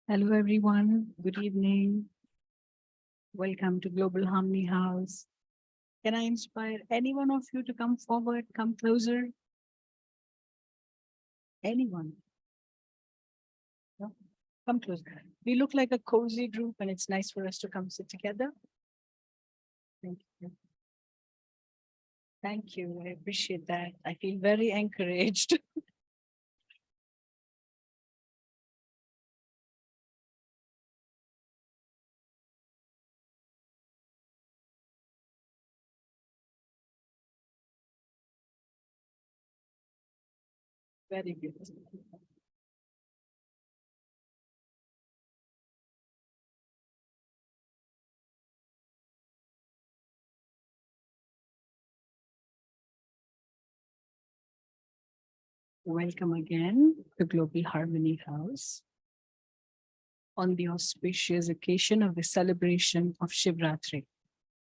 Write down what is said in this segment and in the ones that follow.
Hello, everyone. Good evening. Welcome to Global Harmony House. Can I inspire any one of you to come forward, come closer? Anyone? No? Come closer. We look like a cozy group, and it's nice for us to come sit together. Thank you. Thank you. I appreciate that. I feel very encouraged. Very beautiful. Welcome again to Global Harmony House on the auspicious occasion of the celebration of Shivratri.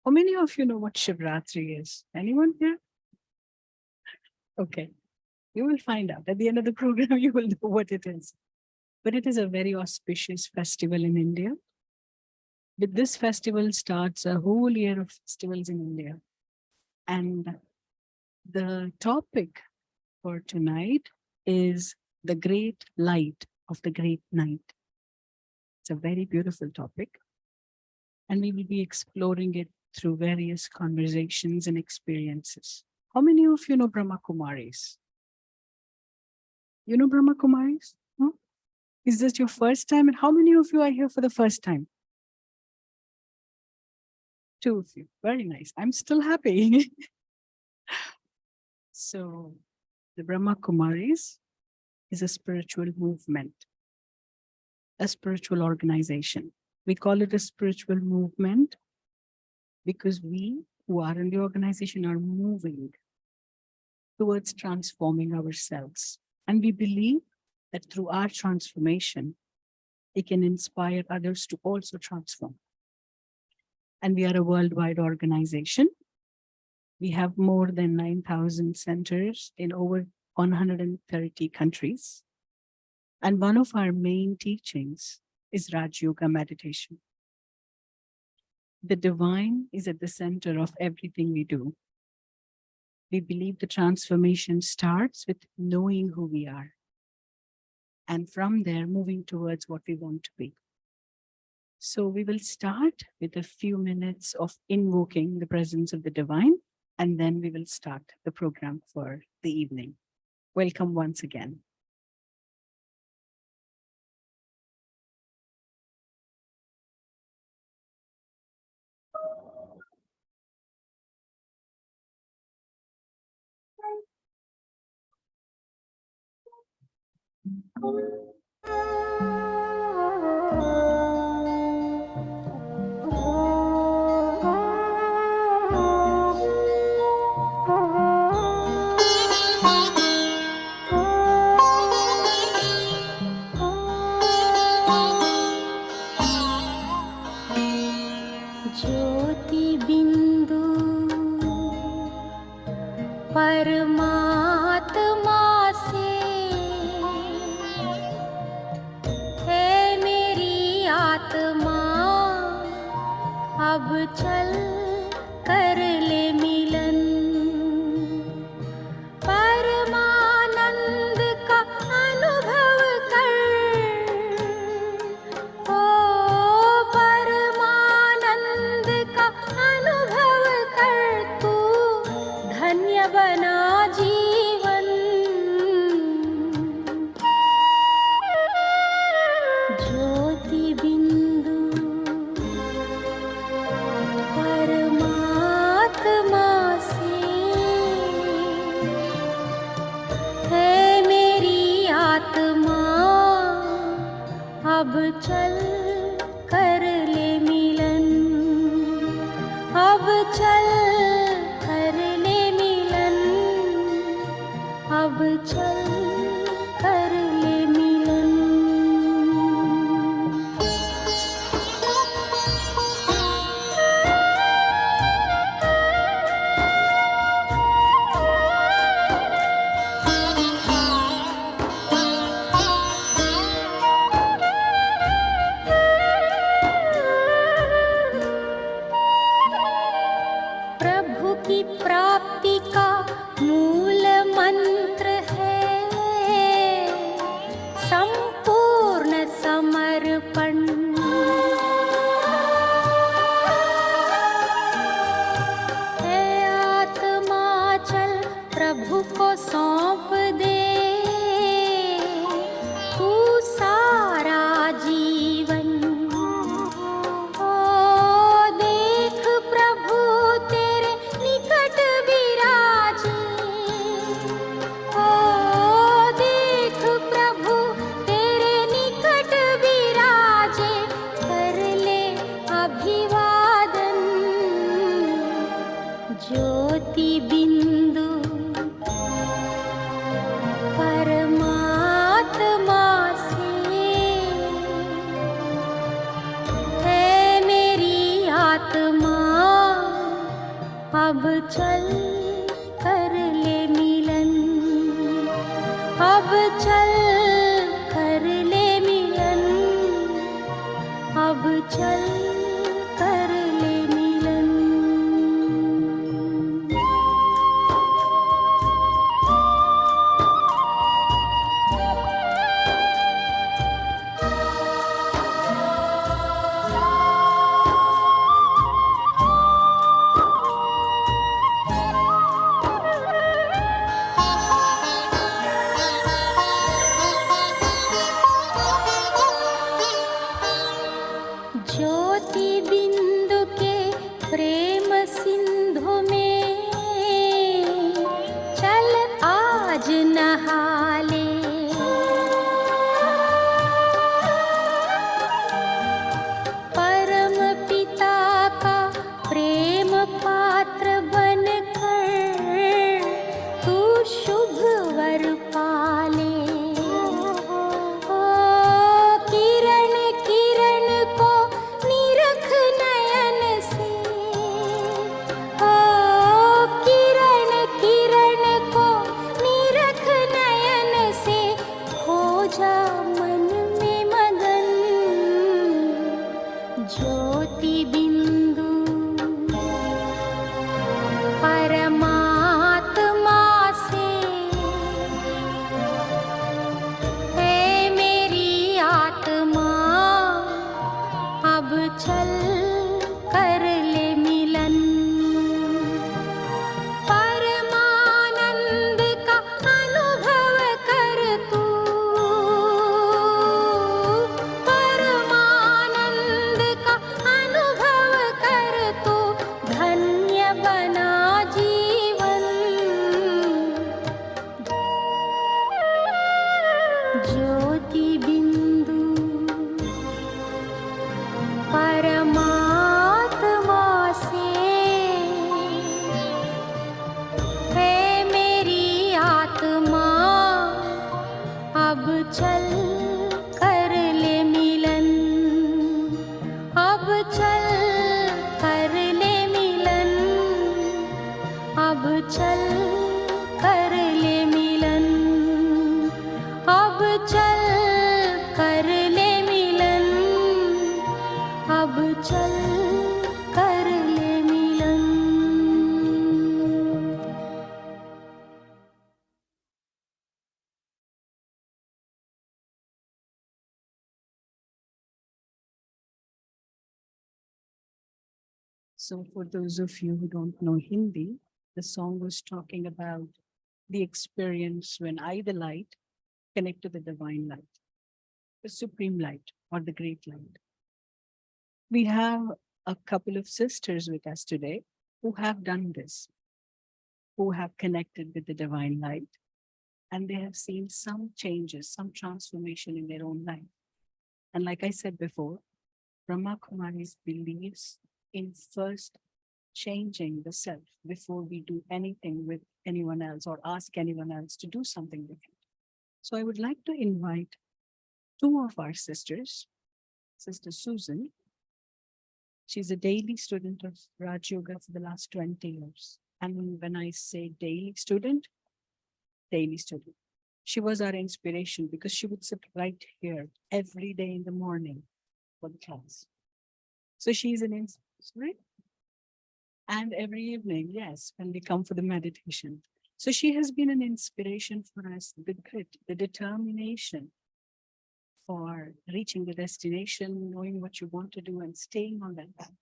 How many of you know what Shivratri is? Anyone here? Okay. You will find out at the end of the program, you will know what it is. But it is a very auspicious festival in India. With this festival starts a whole year of festivals in India. And the topic for tonight is the great light of the great night. It's a very beautiful topic. And we will be exploring it through various conversations and experiences. How many of you know Brahma Kumaris? You know Brahma Kumaris? No? Is this your first time? And how many of you are here for the first time? 2 of you. Very nice. I'm still happy. So the Brahma Kumaris is a spiritual movement, a spiritual organization. We call it a spiritual movement because we who are in the organization are moving towards transforming ourselves. And we believe that through our transformation, it can inspire others to also transform. And we are a worldwide organization. We have more than 9,000 centers in over 130 countries. And one of our main teachings is Raj Yoga meditation. The divine is at the center of everything we do. We believe the transformation starts with knowing who we are. And from there, moving towards what we want to be. So we will start with a few minutes of invoking the presence of the divine, and then we will start the program for the evening. Welcome once again. ज्योति बिंदु परमात्मा से है मेरी आत्मा अब चल कर ले मिलन परमानंद का अनुभव कर ओ परमानंद का अनुभव कर तू धन्य बना जीवन ज्योति बिंदु परमात्मा से है मेरी आत्मा अब चल कर ले मिलन अब चल कर ले मिलन अब चल कर ले मिलन अब चल कर ले मिलन, अब चल कर ले मिलन। ज्योति बिंदु के प्रेम सिंधु में चल आज नहा ले। परम पिता का प्रेम पात्र बनकर तू शुभ वर पाले। ओ किरण किरण को निरख नयन से, ओ किरण किरण को निरख नयन से, हो जा मन में मगन। ज्योति बिंदु परमात्मा से है मेरी आत्मा, अब चल कर ले मिलन। परमानंद का अनुभव कर तू, परमानंद का अनुभव कर तू, धन्य बना जीवन। ज्योति बिंदु परमात्मा से है मेरी आत्मा, अब चल कर ले मिलन, अब चल कर ले मिलन, अब चल कर ले मिलन, अब चल कर ले मिलन, अब चल कर ले मिलन। So for those of you who don't know Hindi, the song was talking about the experience when I, the light, connect to the divine light, the supreme light or the great light. We have a couple of sisters with us today who have done this, who have connected with the divine light, and they have seen some changes, some transformation in their own life. And like I said before, Brahma Kumaris believes in first changing the self before we do anything with anyone else or ask anyone else to do something different. So I would like to invite two of our sisters, Sister Susan. She's a daily student of Raj Yoga for the last 20 years. And when I say daily student, she was our inspiration because she would sit right here every day in the morning for the class. So she's an inspiration. And every evening, yes, when we come for the meditation. So she has been an inspiration for us, the grit, the determination for reaching the destination, knowing what you want to do and staying on that path.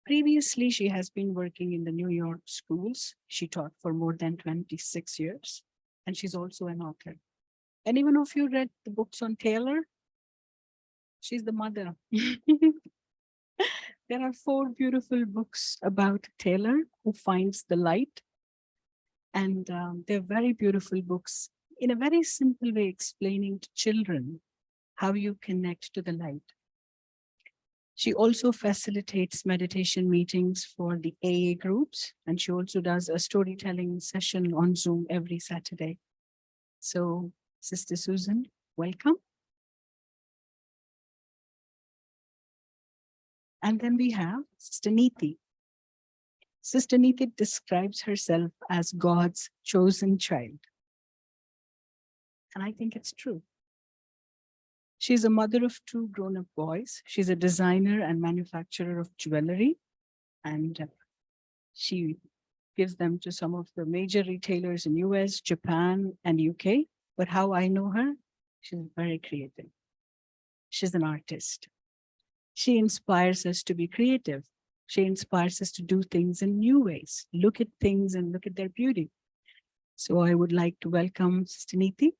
Previously, she has been working in the New York schools. She taught for more than 26 years, and she's also an author. Anyone of you read the books on Taylor? She's the mother. There are 4 beautiful books about Taylor who finds the light. And they're very beautiful books in a very simple way, explaining to children how you connect to the light. She also facilitates meditation meetings for the AA groups, and she also does a storytelling session on Zoom every Saturday. So, Sister Susan, welcome. And then we have Sister Neeti. Sister Neeti describes herself as God's chosen child. And I think it's true. She's a mother of two grown-up boys. She's a designer and manufacturer of jewelry. And she gives them to some of the major retailers in US, Japan, and UK. But how I know her, she's very creative. She's an artist. She inspires us to be creative. She inspires us to do things in new ways, look at things and look at their beauty. So I would like to welcome Sister Neeti.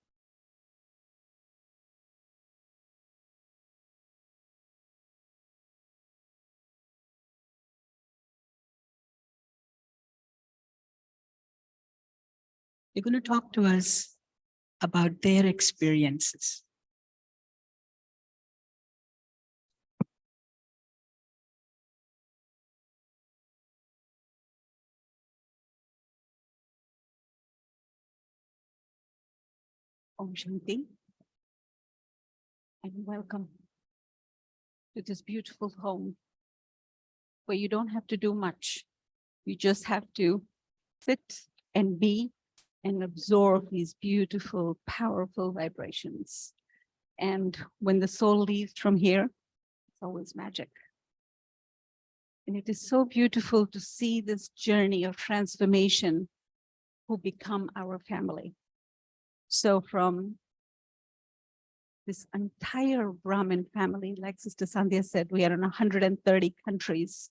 You're going to talk to us about their experiences. Om Shanti, and welcome to this beautiful home where you don't have to do much. You just have to sit and be and absorb these beautiful, powerful vibrations. And when the soul leaves from here, it's always magic. And it is so beautiful to see this journey of transformation who become our family. So from this entire Brahmin family, like Sister Sandhya said, we are in 130 countries.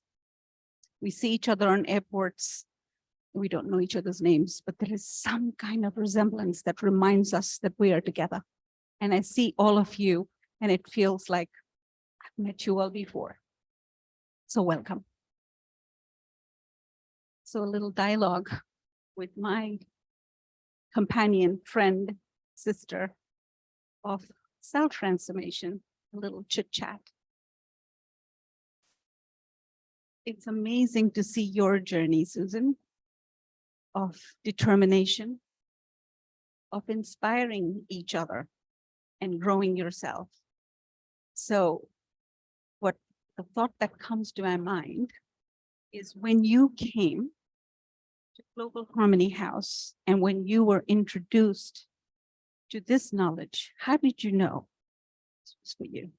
We see each other on airports. We don't know each other's names, but there is some kind of resemblance that reminds us that we are together. And I see all of you, and it feels like I've met you all before. So welcome. So a little dialogue with my companion, friend, sister of self-transformation, a little chit chat. It's amazing to see your journey, Susan, of determination, of inspiring each other and growing yourself. So what the thought that comes to my mind is when you came to Global Harmony House and when you were introduced to this knowledge, how did you know this was for you?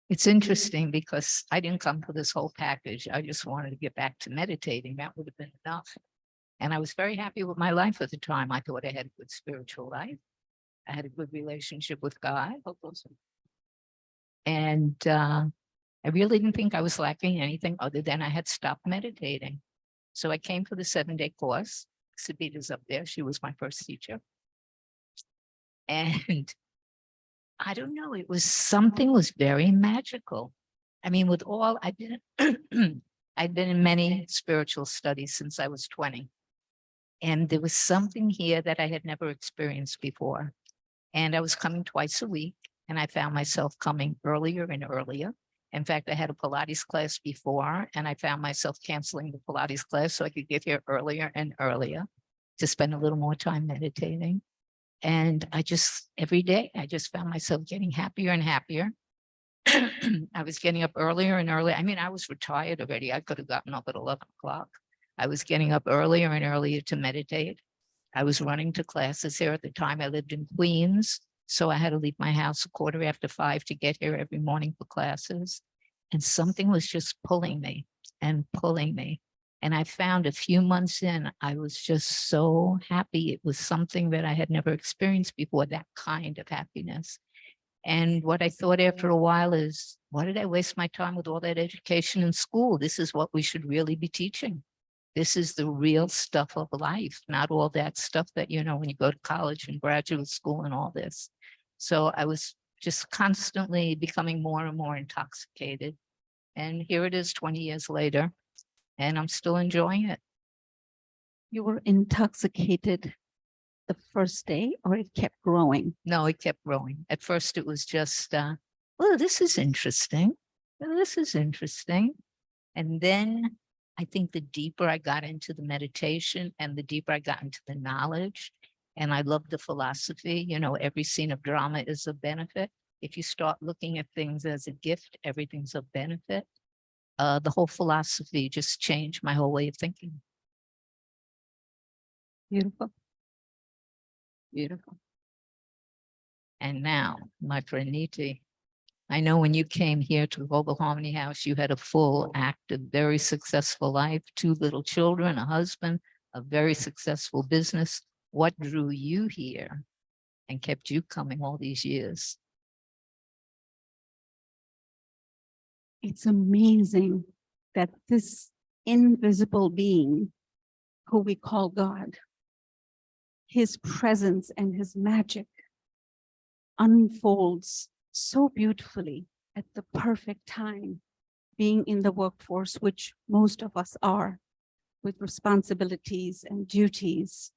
It's interesting because I didn't come for this whole package. I just wanted to get back to meditating. That would have been enough. And I was very happy with my life at the time. I thought I had a good spiritual life. I had a good relationship with God. And I really didn't think I was lacking anything other than I had stopped meditating. So I came for the 7-day course. Sabita's up there. She was my first teacher. And I don't know, it was something was very magical. I mean, with all I've been, I'd been in many spiritual studies since I was 20. And there was something here that I had never experienced before. And I was coming twice a week, and I found myself coming earlier and earlier. In fact, I had a Pilates class before, and I found myself canceling the Pilates class so I could get here earlier and earlier to spend a little more time meditating. And I just, every day, I just found myself getting happier and happier. I was getting up earlier and earlier. I mean, I was retired already. I could have gotten up at 11 o'clock. I was getting up earlier and earlier to meditate. I was running to classes here at the time. I lived in Queens, so I had to leave my house 5:15 to get here every morning for classes. And something was just pulling me and pulling me. And I found a few months in, I was just so happy. It was something that I had never experienced before, that kind of happiness. And what I thought after a while is, why did I waste my time with all that education in school? This is what we should really be teaching. This is the real stuff of life, not all that stuff that, you know, when you go to college and graduate school and all this. So I was just constantly becoming more and more intoxicated. And here it is 20 years later, and I'm still enjoying it. You were intoxicated the first day, or it kept growing? No, it kept growing. At first, it was just, well, this is interesting. Well, this is interesting. And then I think the deeper I got into the meditation and the deeper I got into the knowledge, and I love the philosophy, you know, every scene of drama is a benefit. If you start looking at things as a gift, everything's a benefit. The whole philosophy just changed my whole way of thinking. Beautiful. Beautiful. And now, my friend Niti, I know when you came here to Global Harmony House, you had a full, active, very successful life, 2 little children, a husband, a very successful business. What drew you here and kept you coming all these years? It's amazing that this invisible being who we call God, his presence and his magic unfolds so beautifully at the perfect time, being in the workforce, which most of us are, with responsibilities and duties.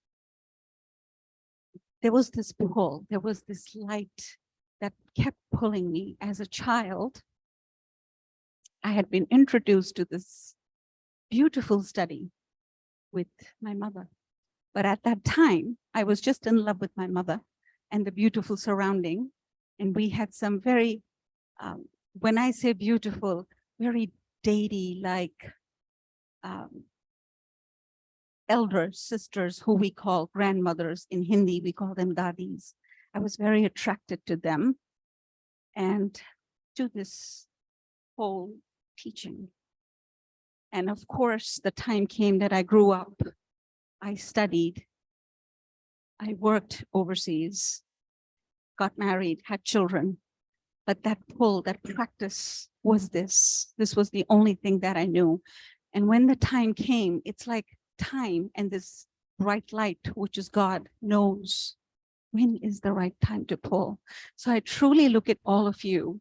There was this pull, there was this light that kept pulling me. As a child, I had been introduced to this beautiful study with my mother. But at that time, I was just in love with my mother and the beautiful surrounding. And we had some very, when I say beautiful, very deity-like elders, sisters, who we call grandmothers. In Hindi, we call them dadis. I was very attracted to them and to this whole teaching. And of course, the time came that I grew up. I studied. I worked overseas, got married, had children. But that pull, that practice was this. This was the only thing that I knew. And when the time came, it's like time and this bright light, which is God, knows when is the right time to pull. So I truly look at all of you,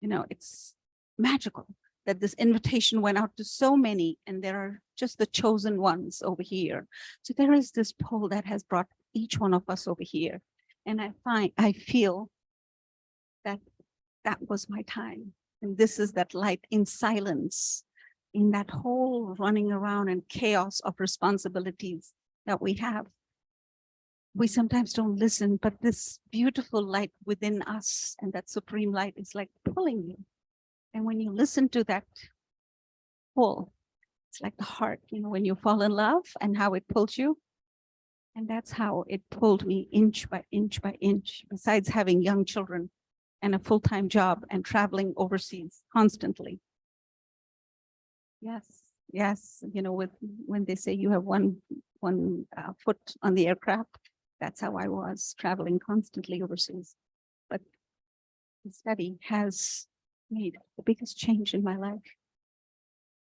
it's magical that this invitation went out to so many, and there are just the chosen ones over here. So there is this pull that has brought each one of us over here. And I feel that that was my time. And this is that light in silence, in that whole running around and chaos of responsibilities that we have. We sometimes don't listen, but this beautiful light within us and that supreme light is like pulling you. And when you listen to that pull, it's like the heart, when you fall in love and how it pulls you. And that's how it pulled me inch by inch by inch, besides having young children and a full-time job and traveling overseas constantly. Yes, when they say you have one foot on the aircraft, that's how I was, traveling constantly overseas. But the study has made the biggest change in my life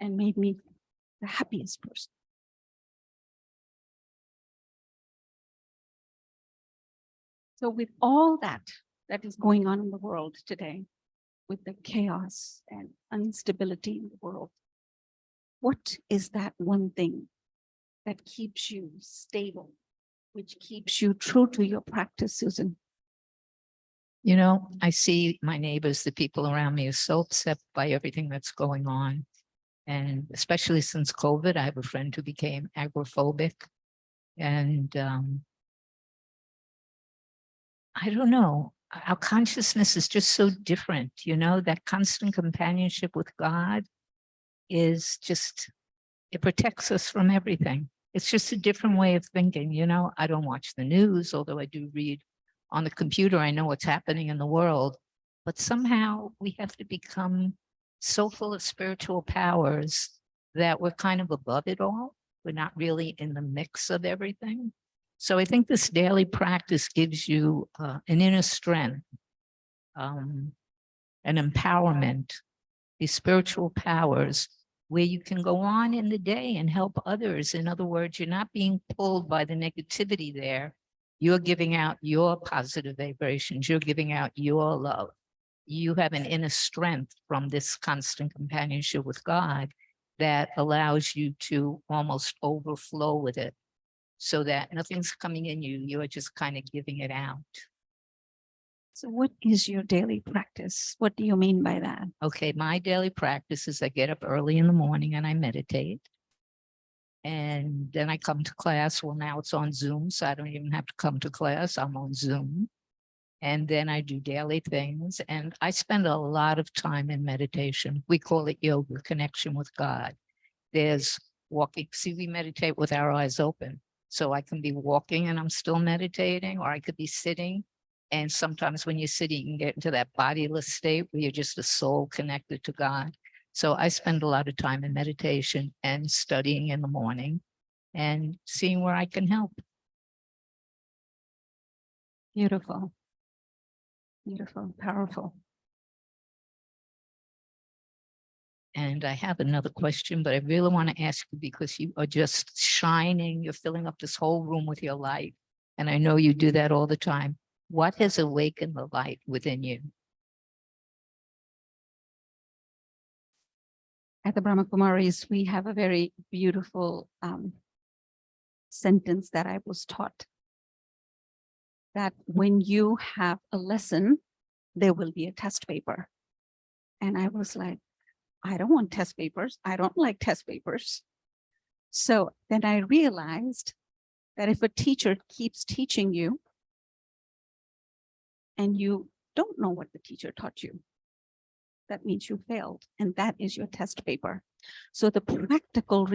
and made me the happiest person. So with all that is going on in the world today, with the chaos and instability in the world, what is that one thing that keeps you stable, which keeps you true to your practice, Susan? I see my neighbors, the people around me, are so upset by everything that's going on. And especially since COVID, I have a friend who became agoraphobic. And I don't know, our consciousness is just so different, that constant companionship with God is just, it protects us from everything. It's just a different way of thinking. I don't watch the news, although I do read on the computer. I know what's happening in the world, but somehow we have to become so full of spiritual powers that we're kind of above it all. We're not really in the mix of everything. So I think this daily practice gives you an inner strength, an empowerment, these spiritual powers where you can go on in the day and help others. In other words, you're not being pulled by the negativity there. You're giving out your positive vibrations. You're giving out your love. You have an inner strength from this constant companionship with God that allows you to almost overflow with it, so that nothing's coming in you. You're just kind of giving it out. So what is your daily practice? What do you mean by that? Okay, my daily practice is I get up early in the morning and I meditate. And then I come to class. Well, now it's on Zoom, so I don't even have to come to class. I'm on Zoom. And then I do daily things. And I spend a lot of time in meditation. We call it yoga, connection with God. There's walking. See, we meditate with our eyes open. So I can be walking and I'm still meditating, or I could be sitting And sometimes when you're sitting, you get into that bodiless state where you're just a soul connected to God. So I spend a lot of time in meditation and studying in the morning and seeing where I can help. Beautiful. Beautiful, powerful. And I have another question, but I really want to ask you because you are just shining. You're filling up this whole room with your light. And I know you do that all the time. What has awakened the light within you? At the Brahma Kumaris, we have a very beautiful sentence that I was taught. That when you have a lesson, there will be a test paper. And I was like, I don't want test papers. I don't like test papers. So then I realized that if a teacher keeps teaching you and you don't know what the teacher taught you, that means you failed, and that is your test paper. So the practical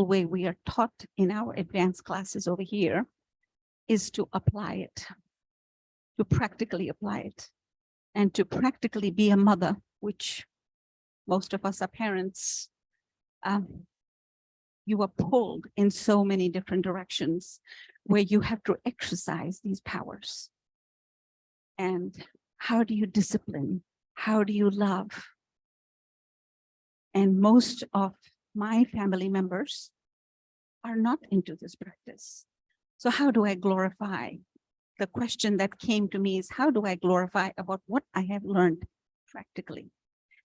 way we are taught in our advanced classes over here is to apply it, to practically apply it, and to practically be a mother, which most of us are parents. You are pulled in so many different directions where you have to exercise these powers. And how do you discipline? How do you love? And most of my family members are not into this practice. So how do I glorify? The question that came to me is, how do I glorify about what I have learned practically?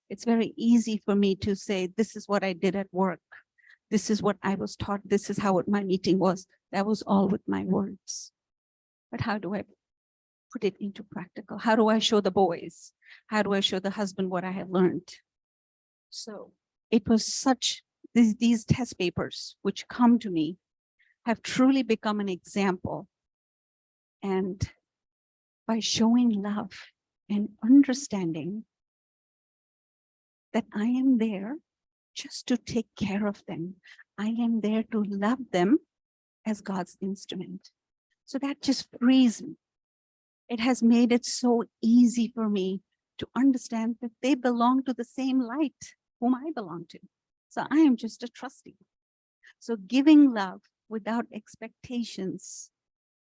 It's very easy for me to say, this is what I did at work. This is what I was taught. This is how my meeting was. That was all with my words. But how do I put it into practical? How do I show the boys? How do I show the husband what I have learned? So it was such, these test papers which come to me have truly become an example. And by showing love and understanding that I am there just to take care of them. I am there to love them as God's instrument. So that just frees me. It has made it so easy for me to understand that they belong to the same light whom I belong to. So I am just a trustee. So giving love without expectations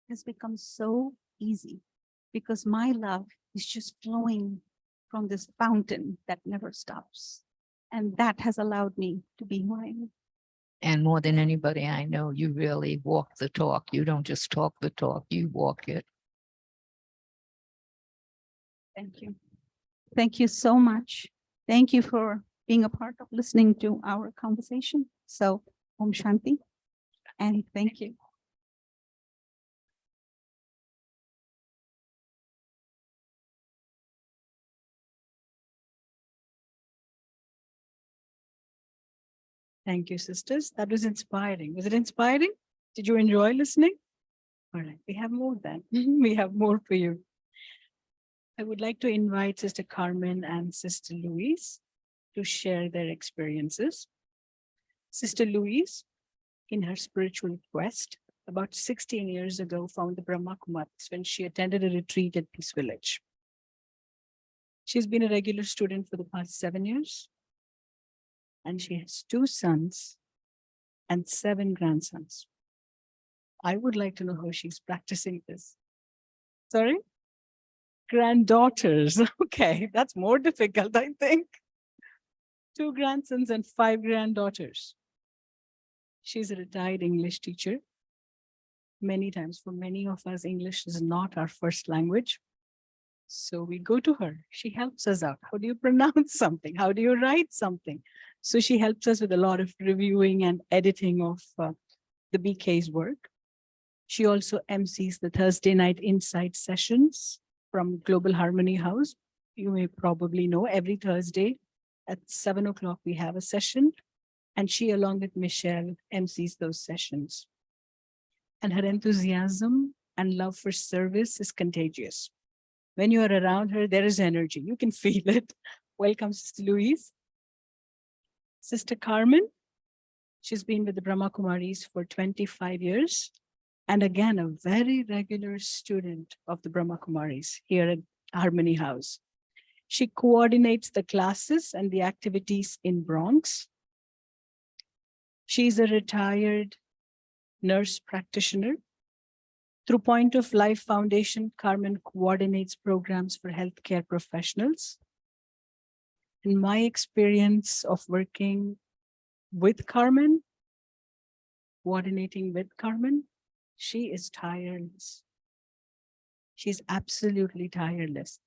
has become so easy because my love is just flowing from this fountain that never stops. And that has allowed me to be who I am. And more than anybody I know, you really walk the talk. You don't just talk the talk, you walk it. Thank you. Thank you so much. Thank you for being a part of listening to our conversation. So, Om Shanti, and thank you. Thank you, sisters. That was inspiring. Was it inspiring? Did you enjoy listening? All right, we have more then. We have more for you. I would like to invite Sister Carmen and Sister Louise to share their experiences. Sister Louise, in her spiritual quest, about 16 years ago, found the Brahma Kumaris when she attended a retreat at Peace Village. She's been a regular student for the past 7 years, and she has 2 sons and 7 grandsons. I would like to know how she's practicing this. Sorry? Granddaughters. Okay, that's more difficult, I think. 2 grandsons and 5 granddaughters. She's a retired English teacher. Many times, for many of us, English is not our first language. So we go to her. She helps us out. How do you pronounce something? How do you write something? So she helps us with a lot of reviewing and editing of the BK's work. She also MCs the Thursday night insight sessions from Global Harmony House. You may probably know every Thursday at 7 o'clock we have a session, and she, along with Michelle, MCs those sessions. And her enthusiasm and love for service is contagious. When you are around her, there is energy. You can feel it. Welcome, Sister Louise. Sister Carmen, she's been with the Brahma Kumaris for 25 years and again, a very regular student of the Brahma Kumaris here at Harmony House. She coordinates the classes and the activities in Bronx. She's a retired nurse practitioner. Through Point of Life Foundation, Carmen coordinates programs for healthcare professionals. In my experience of working with Carmen, coordinating with Carmen, she is tireless. She's absolutely tireless.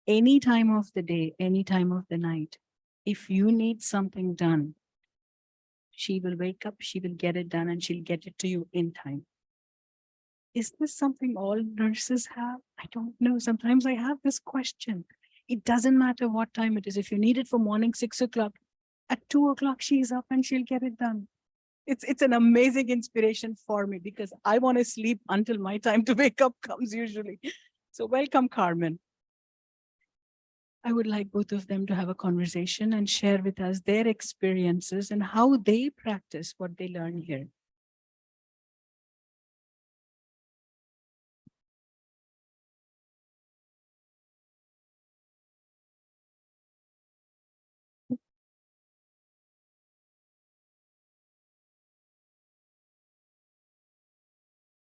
Any time of the day, any time of the night, if you need something done, she will wake up, she will get it done, and she'll get it to you in time. Is this something all nurses have? I don't know. Sometimes I have this question. It doesn't matter what time it is. If you need it for morning 6 o'clock, at 2 o'clock, she's up and she'll get it done. It's an amazing inspiration for me because I want to sleep until my time to wake up comes usually. So welcome, Carmen. I would like both of them to have a conversation and share with us their experiences and how they practice what they learn here.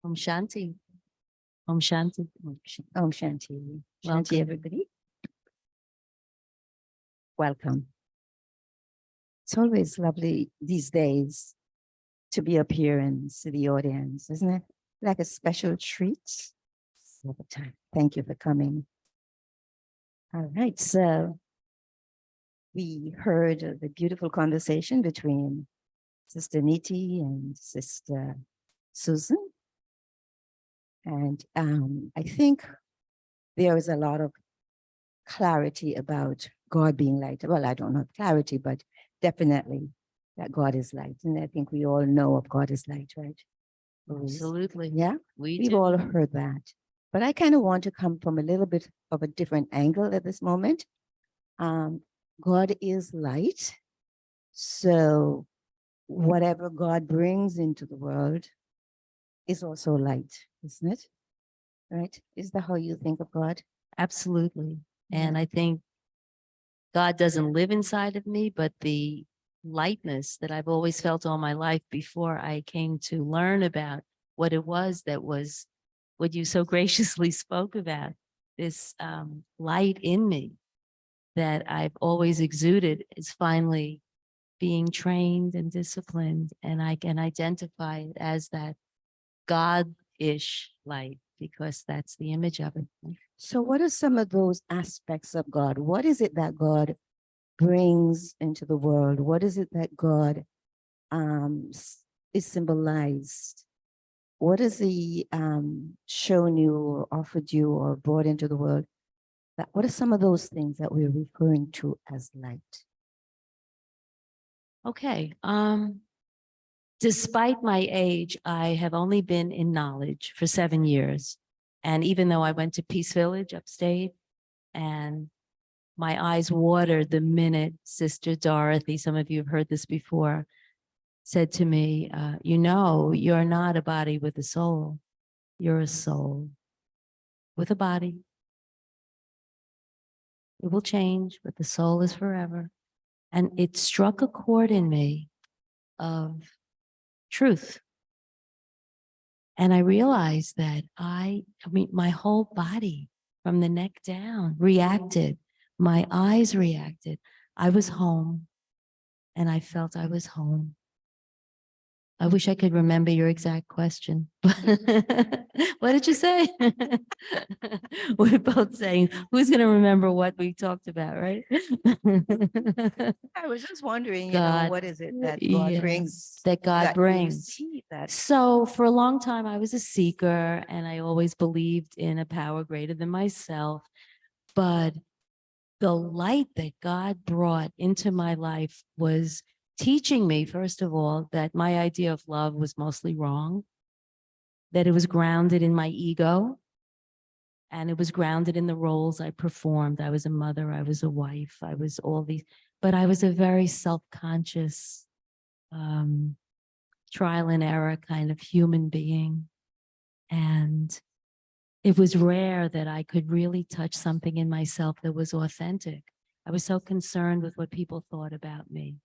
Om Shanti. Om Shanti. Om Shanti. Shanti, everybody. Welcome. It's always lovely these days to be up here and see the audience, isn't it? Like a special treat all the time. Thank you for coming. All right, so we heard the beautiful conversation between Sister Niti and Sister Susan. And I think there was a lot of clarity about God being light. Well, I don't know clarity, but definitely that God is light. And I think we all know of God is light, right? Absolutely. Yeah, we've all heard that. But I kind of want to come from a little bit of a different angle at this moment. God is light. So whatever God brings into the world is also light, isn't it? Right? Is that how you think of God? Absolutely. And I think God doesn't live inside of me, but the lightness that I've always felt all my life before I came to learn about what it was that was what you so graciously spoke about, this light in me that I've always exuded is finally being trained and disciplined, and I can identify it as that God-ish light because that's the image of it. So what are some of those aspects of God? What is it that God brings into the world? What is it that God is symbolized? What has he shown you or offered you or brought into the world? What are some of those things that we're referring to as light? Okay. Despite my age, I have only been in knowledge for 7 years. And even though I went to Peace Village upstate, and my eyes watered the minute Sister Dorothy, some of you have heard this before, said to me, you know, you're not a body with a soul. You're a soul with a body. It will change, but the soul is forever. And it struck a chord in me of truth. And I realized that I mean, my whole body from the neck down reacted. My eyes reacted. I was home and I felt I was home. I wish I could remember your exact question. What did you say? We're both saying, who's going to remember what we talked about, right? I was just wondering, God, what is it that God yeah, brings? that God you brings. receive that? So for a long time, I was a seeker and I always believed in a power greater than myself. But the light that God brought into my life was teaching me, first of all, that my idea of love was mostly wrong, that it was grounded in my ego, and it was grounded in the roles I performed. I was a mother, I was a wife, I was all these, but I was a very self-conscious, trial and error kind of human being. And it was rare that I could really touch something in myself that was authentic. I was so concerned with what people thought about me.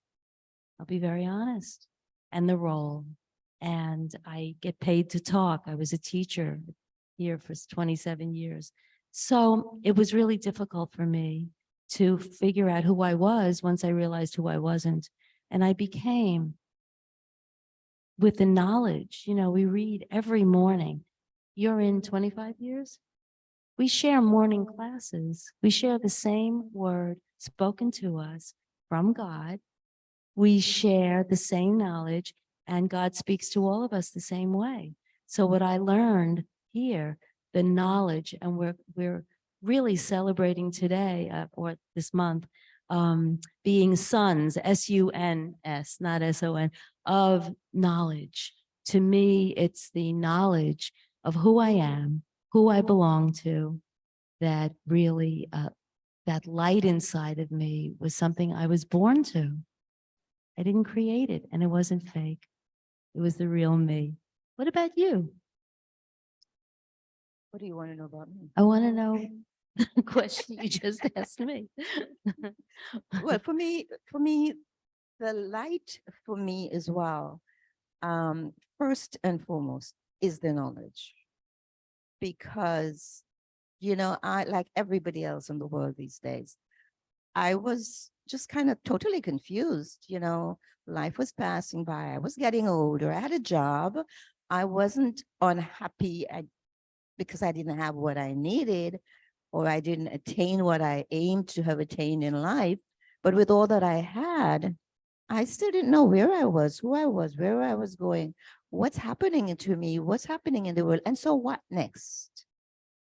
I'll be very honest. And the role. And I get paid to talk. I was a teacher here for 27 years. So it was really difficult for me to figure out who I was once I realized who I wasn't. And I became, with the knowledge, we read every morning. You're in 25 years? We share morning classes. We share the same word spoken to us from God. We share the same knowledge, and God speaks to all of us the same way. So what I learned here, the knowledge, and we're really celebrating today or this month, being sons, S-U-N-S, not S-O-N, of knowledge. To me, it's the knowledge of who I am, who I belong to, that really, that light inside of me was something I was born to. I didn't create it, and it wasn't fake. It was the real me. What about you? What do you want to know about me? I want to know the question you just asked me. Well, for me, the light for me as well, first and foremost, is the knowledge. Because, I, like everybody else in the world these days, I was just kind of totally confused. Life was passing by. I was getting older. I had a job. I wasn't unhappy because I didn't have what I needed, or I didn't attain what I aimed to have attained in life. But with all that I had, I still didn't know where I was, who I was, where I was going, what's happening to me, what's happening in the world. And so what next?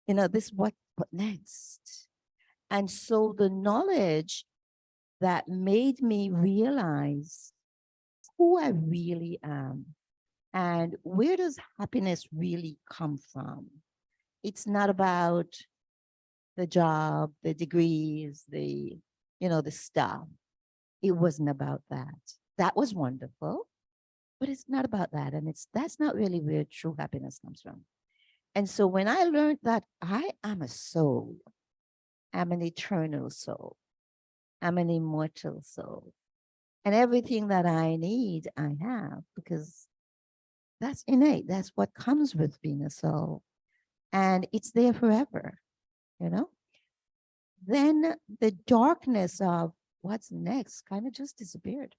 What next? And so the knowledge that made me realize who I really am and where does happiness really come from? It's not about the job, the degrees, the stuff. It wasn't about that. That was wonderful, but it's not about that. And that's not really where true happiness comes from. And so when I learned that I am a soul, I'm an eternal soul, I'm an immortal soul, and everything that I need, I have, because that's innate. That's what comes with being a soul. And it's there forever, Then the darkness of what's next kind of just disappeared.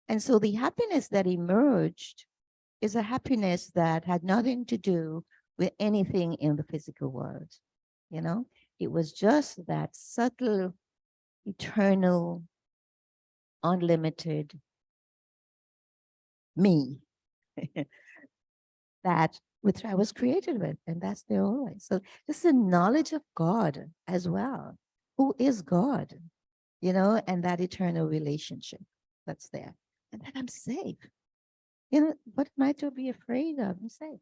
And so the happiness that emerged is a happiness that had nothing to do with anything in the physical world. It was just that subtle, eternal, unlimited me that which I was created with, and that's there always. So just the knowledge of God as well. Who is God? And that eternal relationship that's there. And that I'm safe. What might I be afraid of? I'm safe.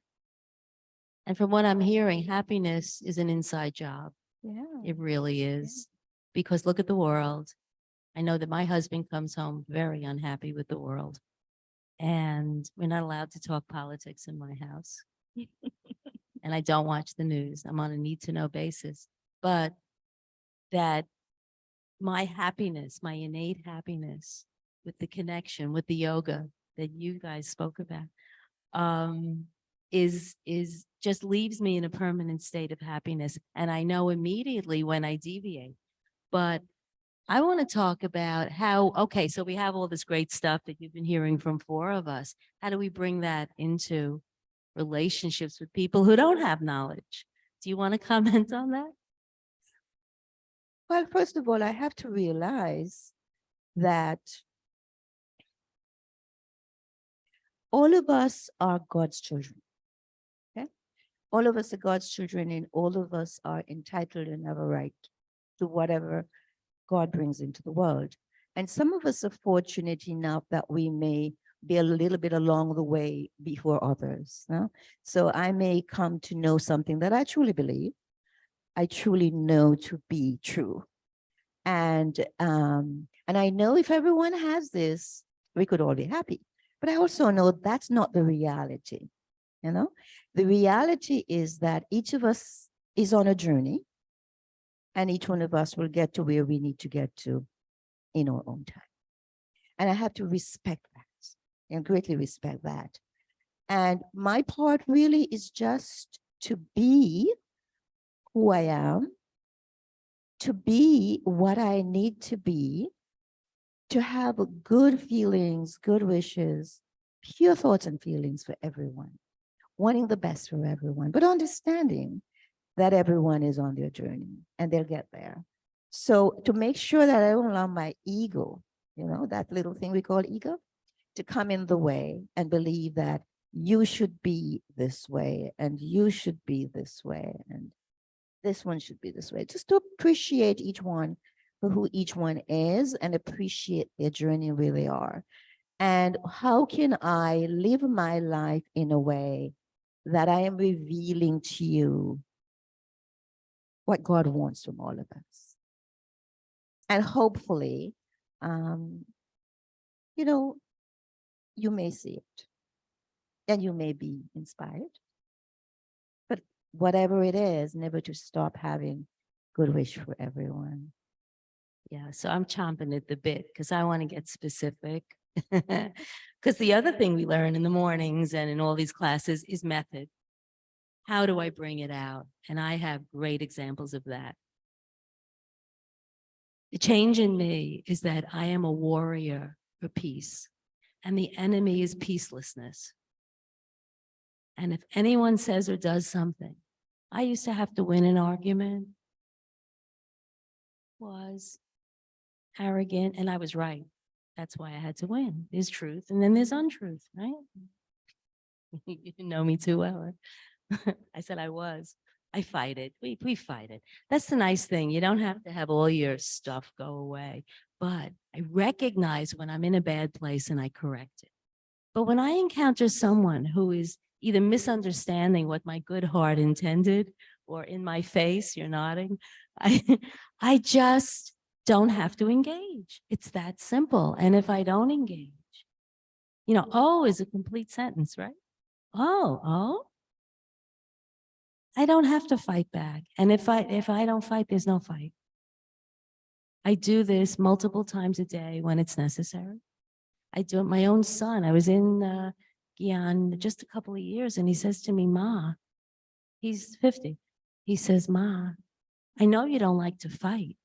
And from what I'm hearing, happiness is an inside job. Yeah. It really is. Because look at the world. I know that my husband comes home very unhappy with the world. And we're not allowed to talk politics in my house. And I don't watch the news. I'm on a need to know basis. But that my happiness, my innate happiness with the connection, with the yoga that you guys spoke about, is just leaves me in a permanent state of happiness. And I know immediately when I deviate. But I want to talk about how, okay, so we have all this great stuff that you've been hearing from four of us. How do we bring that into relationships with people who don't have knowledge? Do you want to comment on that? Well, first of all, I have to realize that all of us are God's children. Okay? All of us are God's children, and all of us are entitled and have a right to whatever God brings into the world. And some of us are fortunate enough that we may be a little bit along the way before others. No? So I may come to know something that I truly believe, I truly know to be true. And I know if everyone has this, we could all be happy. But I also know that's not the reality. You know, the reality is that each of us is on a journey, and each one of us will get to where we need to get to in our own time. And I have to respect that and greatly respect that. And my part really is just to be who I am, to be what I need to be, to have good feelings, good wishes, pure thoughts and feelings for everyone, wanting the best for everyone, but understanding that everyone is on their journey and they'll get there. So to make sure that I don't allow my ego, that little thing we call ego, to come in the way and believe that you should be this way and you should be this way and this one should be this way. Just to appreciate each one for who each one is and appreciate their journey where they are. And how can I live my life in a way that I am revealing to you what God wants from all of us? And hopefully, you may see it and you may be inspired. But whatever it is, never to stop having good wish for everyone. Yeah, so I'm chomping at the bit because I want to get specific. Because the other thing we learn in the mornings and in all these classes is method. How do I bring it out? And I have great examples of that. The change in me is that I am a warrior for peace, and the enemy is peacelessness. And if anyone says or does something, I used to have to win an argument, was arrogant, and I was right. That's why I had to win. There's truth, and then there's untruth, right? You know me too well. I said I was. I fight it. We fight it. That's the nice thing. You don't have to have all your stuff go away. But I recognize when I'm in a bad place and I correct it. But when I encounter someone who is either misunderstanding what my good heart intended or in my face, you're nodding, I just don't have to engage. It's that simple. And if I don't engage, oh is a complete sentence, right? Oh, I don't have to fight back. And if I don't fight, there's no fight. I do this multiple times a day when it's necessary. I do it. My own son, I was in Guyana just a couple of years, and he says to me, Ma, he's 50. He says, Ma, I know you don't like to fight.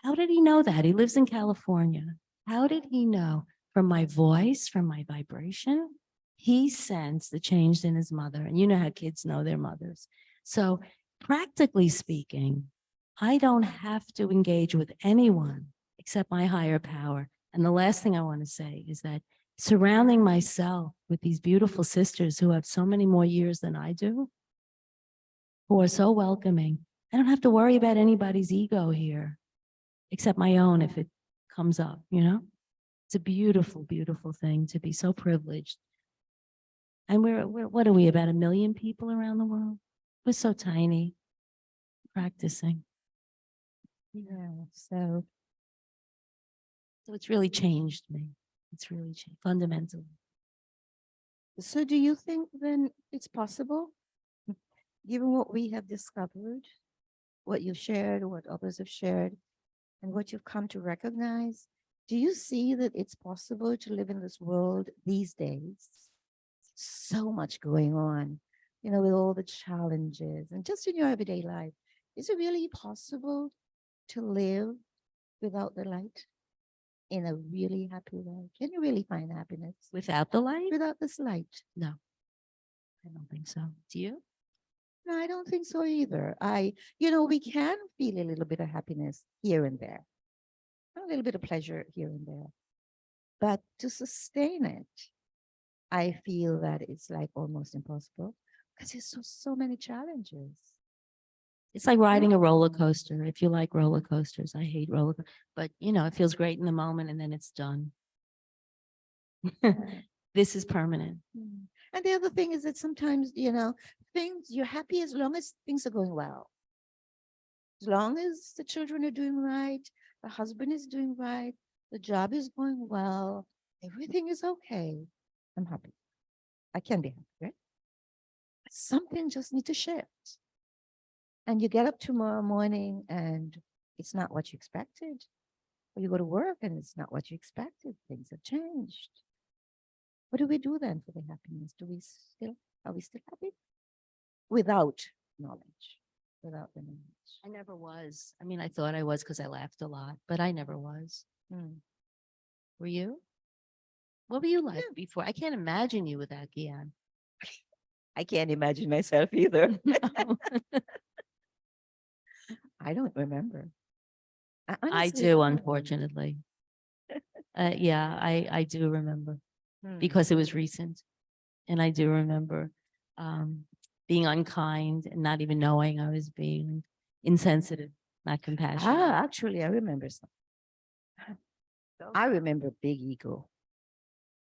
How did he know that? He lives in California. How did he know? From my voice, from my vibration? He sensed the change in his mother. And you know how kids know their mothers. So practically speaking, I don't have to engage with anyone except my higher power. And the last thing I want to say is that surrounding myself with these beautiful sisters who have so many more years than I do, who are so welcoming, I don't have to worry about anybody's ego here, except my own if it comes up, It's a beautiful, beautiful thing to be so privileged. And we're what are we, about 1 million people around the world? We're so tiny, practicing. Yeah, so So it's really changed me. It's really changed fundamentally. So do you think then it's possible, given what we have discovered, what you've shared, what others have shared, and what you've come to recognize, do you see that it's possible to live in this world these days? So much going on, with all the challenges and just in your everyday life. Is it really possible to live without the light in a really happy way? Can you really find happiness Without the light? without this light? No, I don't think so. Do you? No, I don't think so either. We can feel a little bit of happiness here and there, a little bit of pleasure here and there. But to sustain it, I feel that it's like almost impossible because there's so many challenges. It's like riding a roller coaster. If you like roller coasters, I hate roller coasters, but it feels great in the moment and then it's done. This is permanent. Mm. And the other thing is that sometimes, things, you're happy as long as things are going well. As long as the children are doing right, the husband is doing right, the job is going well, everything is okay. I'm happy. I can be happy, right? something just need to shift. And you get up tomorrow morning and it's not what you expected. Or you go to work and it's not what you expected. Things have changed. What do we do then for the happiness? Are we still happy? Without knowledge. Without the knowledge. I never was. I mean, I thought I was because I laughed a lot, but I never was. Mm. Were you? What were you like before? I can't imagine you without Gian. I can't imagine myself either. No. I don't remember. I Honestly, do, don't. unfortunately. Yeah, I do remember Hmm. because it was recent. And I do remember being unkind and not even knowing I was being insensitive, not compassionate. Actually, I remember some. I remember big ego.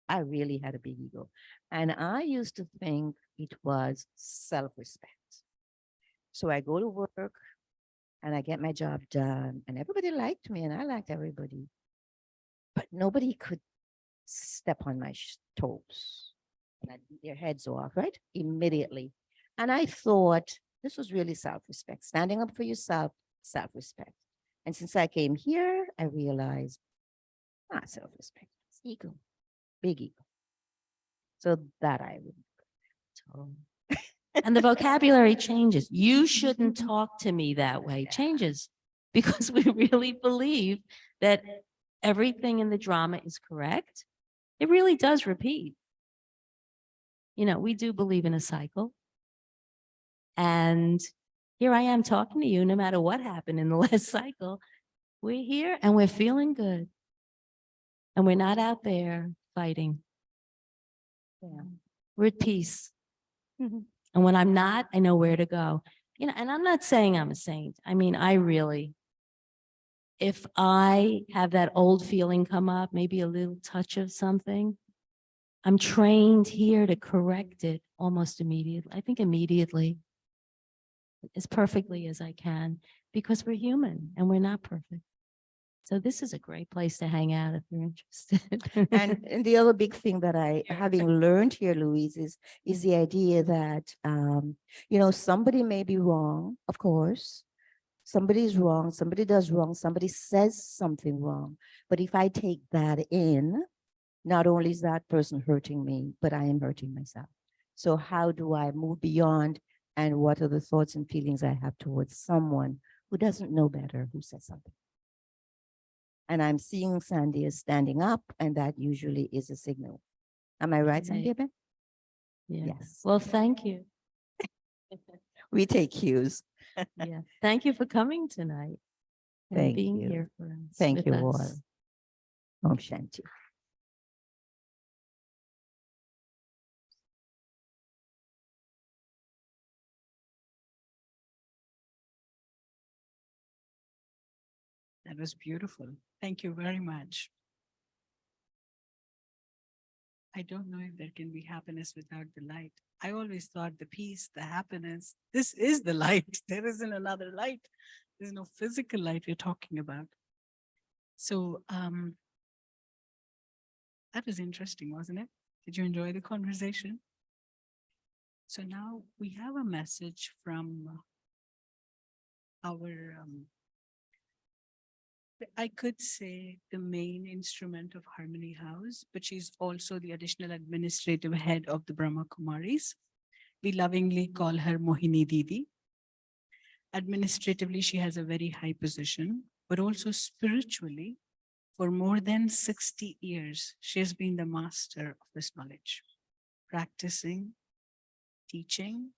I really had a big ego. And I used to think it was self-respect. So I go to work and I get my job done, and everybody liked me and I liked everybody. But nobody could step on my toes. And I'd beat their heads off, right? Immediately. And I thought this was really self-respect, standing up for yourself, self-respect. And since I came here, I realized not self-respect, it's ego, big ego. So that I would. Totally. And the vocabulary changes. You shouldn't talk to me that way. Changes because we really believe that everything in the drama is correct. It really does repeat. You know, we do believe in a cycle. And here I am talking to you, no matter what happened in the last cycle. We're here and we're feeling good. And we're not out there fighting. Yeah. We're at peace. Mhm. And when I'm not, I know where to go. You know, and I'm not saying I'm a saint. I mean, if I have that old feeling come up, maybe a little touch of something, I'm trained here to correct it almost immediately. I think immediately, as perfectly as I can, because we're human and we're not perfect. So this is a great place to hang out if you're interested. And the other big thing that I, having learned here, Louise, is the idea that somebody may be wrong, of course. Somebody's wrong, somebody does wrong, somebody says something wrong. But if I take that in, not only is that person hurting me, but I am hurting myself. So how do I move beyond, and what are the thoughts and feelings I have towards someone who doesn't know better, who says something? And I'm seeing Sandy is standing up, and that usually is a signal. Am I right, Sandy? Yeah. Yes. Well, thank you. We take cues. Yeah. Thank you for coming tonight and Thank being you. here for us. Thank with you us. all. Om Shanti. That was beautiful. Thank you very much. I don't know if there can be happiness without the light. I always thought the peace, the happiness, this is the light. There isn't another light. There's no physical light we're talking about. So that was interesting, wasn't it? Did you enjoy the conversation? So now we have a message from our, I could say the main instrument of Harmony House, but she's also the additional administrative head of the Brahma Kumaris. We lovingly call her Mohini Didi. Administratively, she has a very high position, but also spiritually, for more than 60 years, she has been the master of this knowledge, practicing, teaching,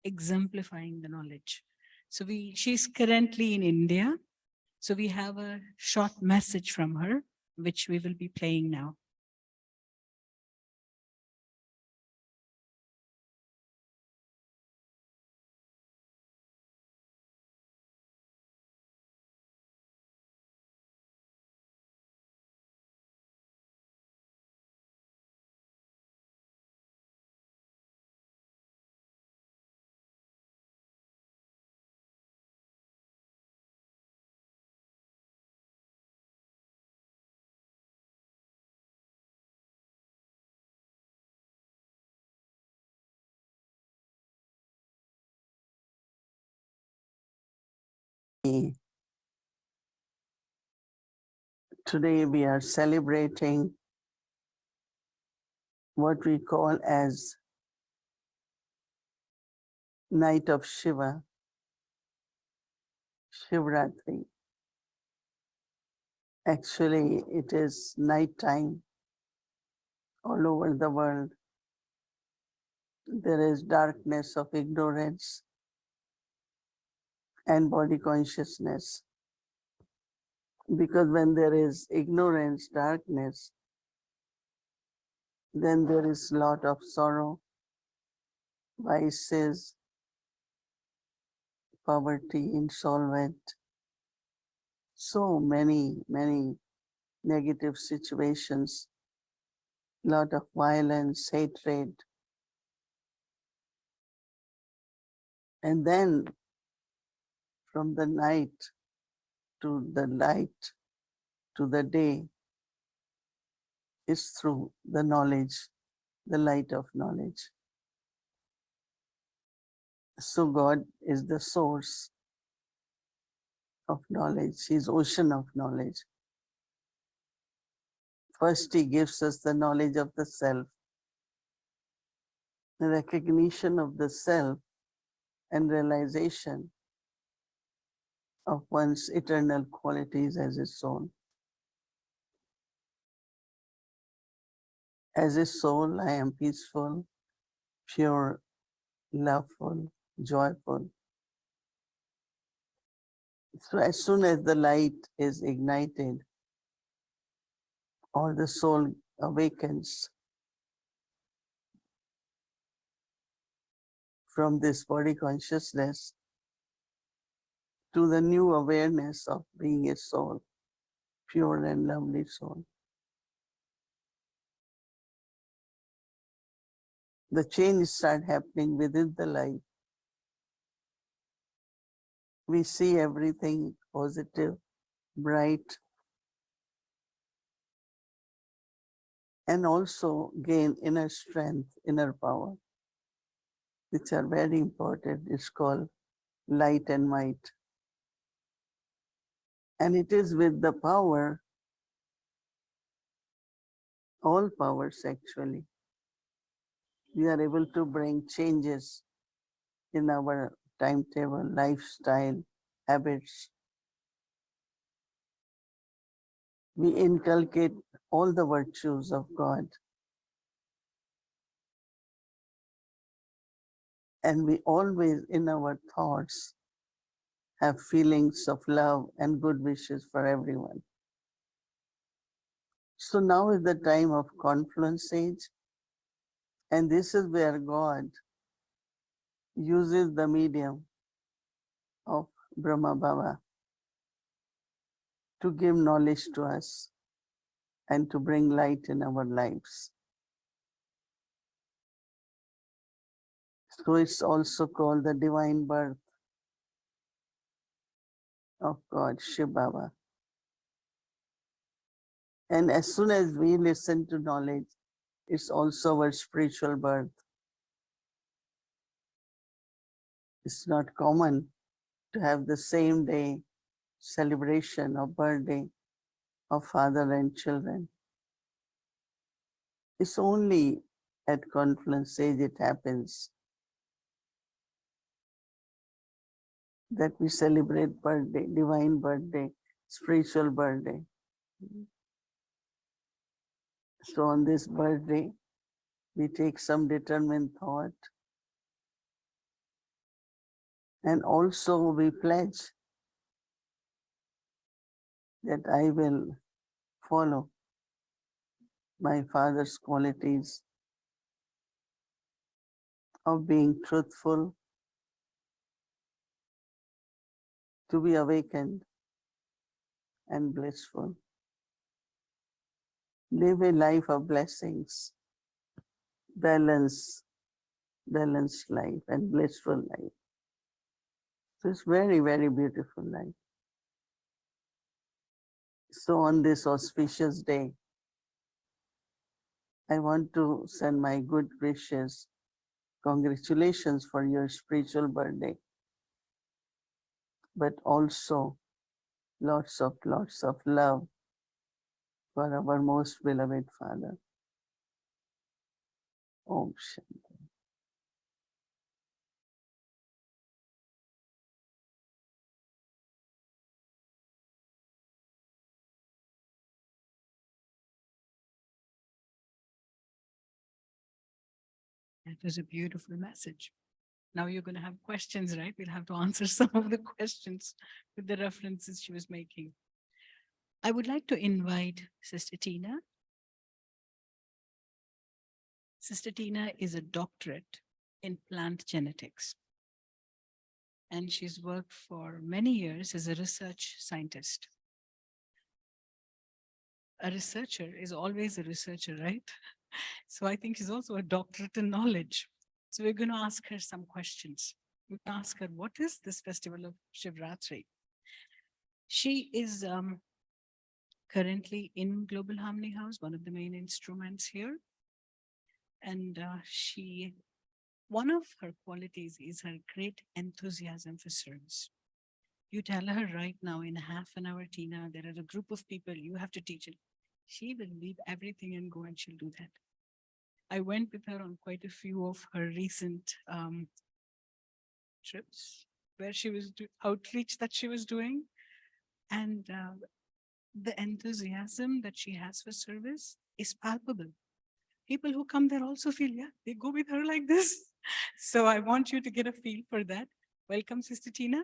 exemplifying the knowledge. So she's currently in India. So we have a short message from her, which we will be playing now. Today we are celebrating what we call as Night of Shiva, Shivratri. Actually, it is night time all over the world. There is darkness of ignorance and body consciousness. Because when there is ignorance, darkness, then there is lot of sorrow, vices, poverty, insolvent, so many negative situations, lot of violence, hatred. And then from the night to the light to the day is through the knowledge, the light of knowledge. So God is the source of knowledge. He's ocean of knowledge. First, he gives us the knowledge of the self, the recognition of the self and realization of one's eternal qualities as his soul. As a soul, I am peaceful, pure, loveful, joyful. So as soon as the light is ignited, or the soul awakens from this body consciousness to the new awareness of being a soul, pure and lovely soul. The change start happening within the light. We see everything positive, bright, and also gain inner strength, inner power, which are very important. It's called light and might. And it is with the power, all powers actually, we are able to bring changes in our timetable, lifestyle, habits. We inculcate all the virtues of God. And we always, in our thoughts, have feelings of love and good wishes for everyone. So now is the time of confluence age, and this is where God uses the medium of Brahma Baba to give knowledge to us and to bring light in our lives. So it's also called the divine birth of God, Shiv Baba. And as soon as we listen to knowledge, it's also our spiritual birth. It's not common to have the same day celebration of birthday of father and children. It's only at confluence age it happens that we celebrate birthday, divine birthday, spiritual birthday. So on this birthday, we take some determined thought, and also we pledge that I will follow my father's qualities of being truthful, to be awakened and blissful. Live a life of blessings, balanced life and blissful life. So it's very beautiful life. So on this auspicious day, I want to send my good wishes. Congratulations for your spiritual birthday. but also lots of love for our most beloved Father. Om Shanti. That was a beautiful message. Now you're going to have questions, right? We'll have to answer some of the questions with the references she was making. I would like to invite Sister Tina. Sister Tina is a doctorate in plant genetics. And she's worked for many years as a research scientist. A researcher is always a researcher, right? So I think she's also a doctorate in knowledge. So we're going to ask her some questions. We can ask her, what is this festival of Shivratri? She is currently in Global Harmony House, one of the main instruments here. And one of her qualities is her great enthusiasm for service. You tell her right now in half an hour, Tina, there are a group of people you have to teach it. She will leave everything and go, and she'll do that. I went with her on quite a few of her recent trips where she was outreach that she was doing. And the enthusiasm that she has for service is palpable. People who come there also feel, yeah, they go with her like this. So I want you to get a feel for that. Welcome, Sister Tina.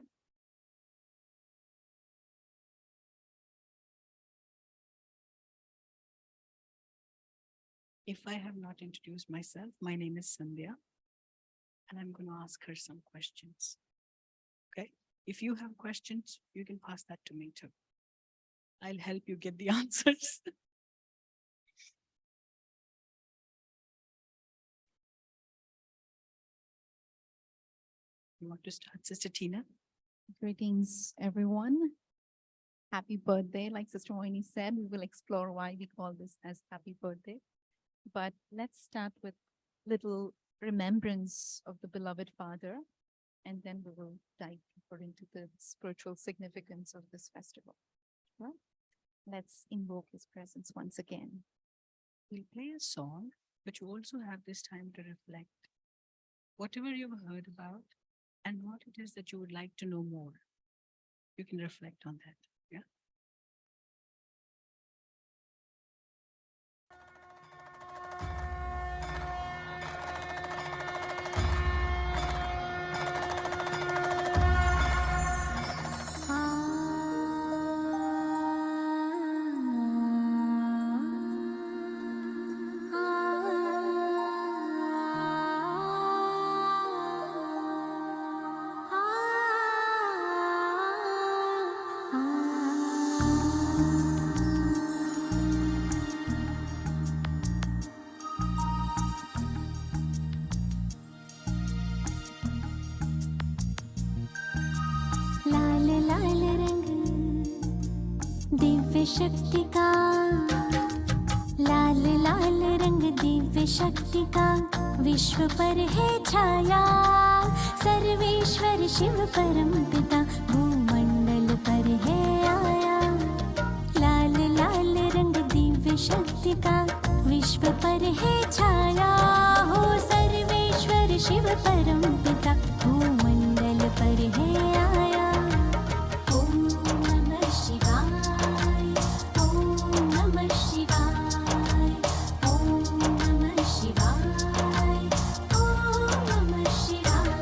If I have not introduced myself, my name is Sandhya, and I'm going to ask her some questions. Okay? If you have questions, you can pass that to me too. I'll help you get the answers. You want to start, Sister Tina? Greetings, everyone. Happy birthday. Like Sister Moini said, we will explore why we call this as happy birthday. But let's start with little remembrance of the beloved Father, and then we will dive deeper into the spiritual significance of this festival. Well, let's invoke his presence once again. We'll play a song, but you also have this time to reflect. Whatever you've heard about and what it is that you would like to know more, you can reflect on that. Yeah. लाल लाल रंग दिव्य शक्ति का, लाल लाल रंग दिव्य शक्ति का विश्व पर है छाया। सर्वेश्वर शिव परम पिता भूमंडल पर है आया। लाल लाल रंग दिव्य शक्ति का विश्व पर है छाया। हो सर्वेश्वर शिव परम पिता भूमंडल पर है आया। ओम नमः शिवाय, ओम नमः शिवाय, ओम नमः शिवाय, ओम नमः शिवाय।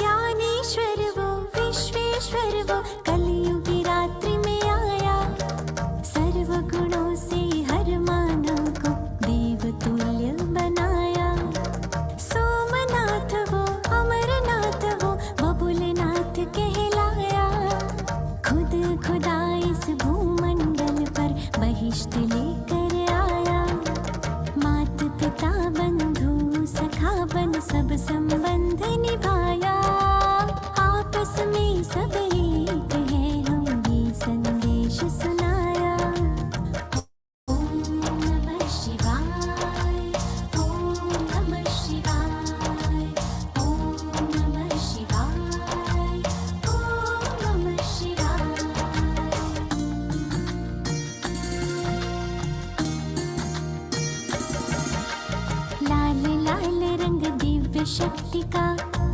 ज्ञानेश्वर वो विश्वेश्वर वो कलयुगी रात्रि में आया। सर्व गुणों से हर मानव को देव तुल्य बनाया। सोमनाथ वो अमरनाथ वो बबुलनाथ कहलाया। खुद खुदा इस भूमंडल पर बहिष्ट लेकर आया। मात पिता बंधु सखा बन सब संबंध निभाया, आपस में सब एक है, हम ये संदेश सुनाया। ओम नमः शिवाय, ओम नमः शिवाय, ओम नमः शिवाय, ओम नमः शिवाय। लाल लाल रंग दिव्य शक्ति का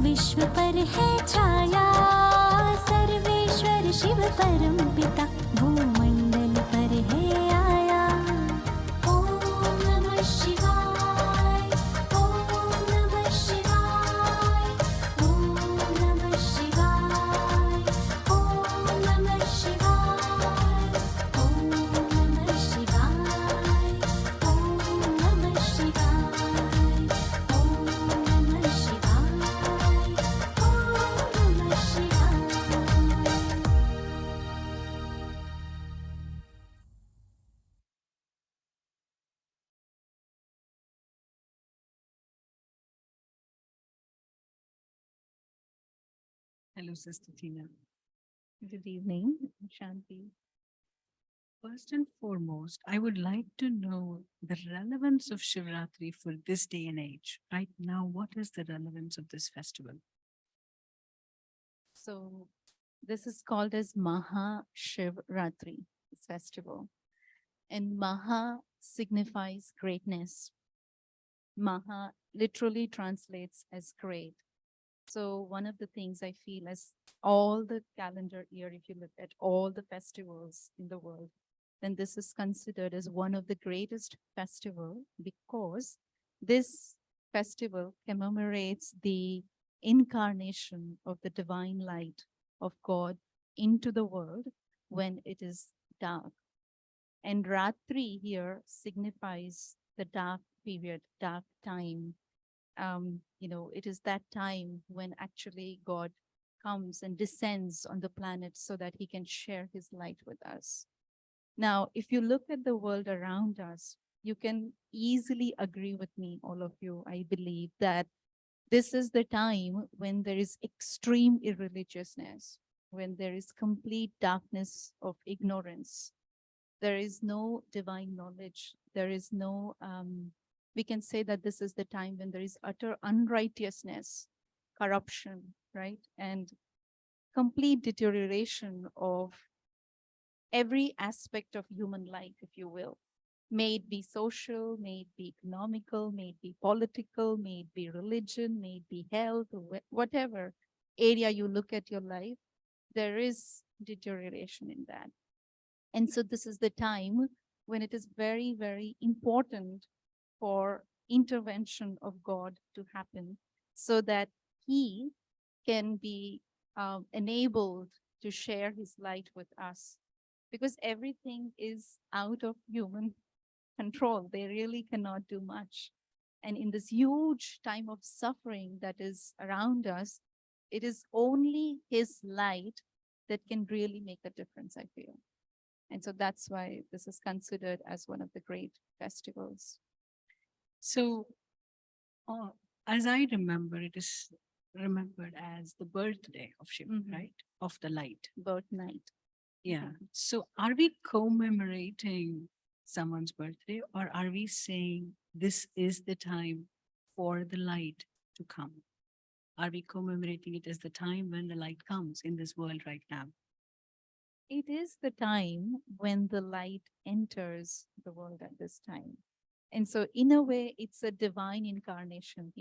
विश्व पर है छाया, सर्वेश्वर शिव परम पिता भूमंडल पर है आया। ओम नमः शिवाय, ओम नमः शिवाय, ओम नमः शिवाय, ओम नमः शिवाय, ओम नमः शिवाय, ओम नमः शिवाय, ओम नमः शिवाय, ओम नमः शिवाय। Hello, Sister Tina. Good evening, Shanti. First and foremost, I would like to know the relevance of Shivratri for this day and age. Right now, what is the relevance of this festival? So this is called as Maha Shivratri, this festival. And Maha signifies greatness. Maha literally translates as great. So one of the things I feel as all the calendar year, if you look at all the festivals in the world, then this is considered as one of the greatest festival because this festival commemorates the incarnation of the divine light of God into the world when it is dark. And Ratri here signifies the dark period, dark time. It is that time when actually God comes and descends on the planet so that he can share his light with us. Now, if you look at the world around us, you can easily agree with me, all of you, I believe, that this is the time when there is extreme irreligiousness, when there is complete darkness of ignorance. There is no divine knowledge. There is no, we can say that this is the time when there is utter unrighteousness, corruption, right? And complete deterioration of every aspect of human life, if you will. May it be social, may it be economical, may it be political, may it be religion, may it be health, or whatever area you look at your life, there is deterioration in that. And so this is the time when it is very, very important for intervention of God to happen so that he can be enabled to share his light with us. Because everything is out of human control. They really cannot do much. And in this huge time of suffering that is around us, it is only his light that can really make a difference, I feel. And so that's why this is considered as one of the great festivals. So, as I remember, it is remembered as the birthday of Shiva, Mhm. right? Of the light. Birth night. Yeah. So, are we commemorating someone's birthday, or are we saying this is the time for the light to come? Are we commemorating it as the time when the light comes in this world right now? It is the time when the light enters the world at this time. And so in a way, it's a divine incarnation.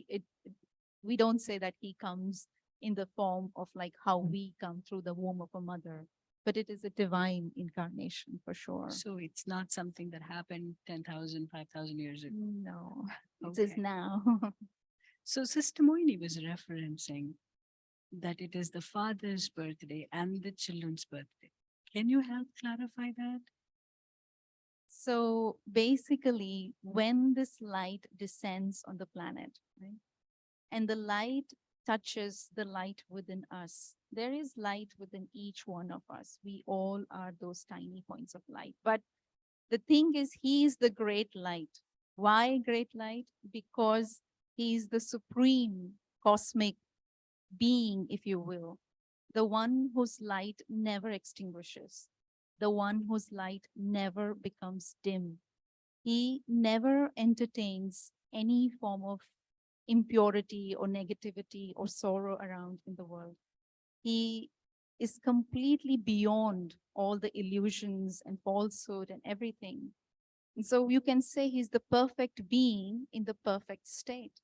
We don't say that he comes in the form of like how we come through the womb of a mother, but it is a divine incarnation for sure. So it's not something that happened 10,000, 5,000 years ago. No, it is Okay. now. So Sister Moini was referencing that it is the father's birthday and the children's birthday. Can you help clarify that? So basically, when this light descends on the planet, right, and the light touches the light within us, there is light within each one of us. We all are those tiny points of light. But the thing is, he is the great light. Why great light? Because He is the supreme cosmic being, if you will, the one whose light never extinguishes, the one whose light never becomes dim. He never entertains any form of impurity or negativity or sorrow around in the world. He is completely beyond all the illusions and falsehood and everything. And so you can say he's the perfect being in the perfect state.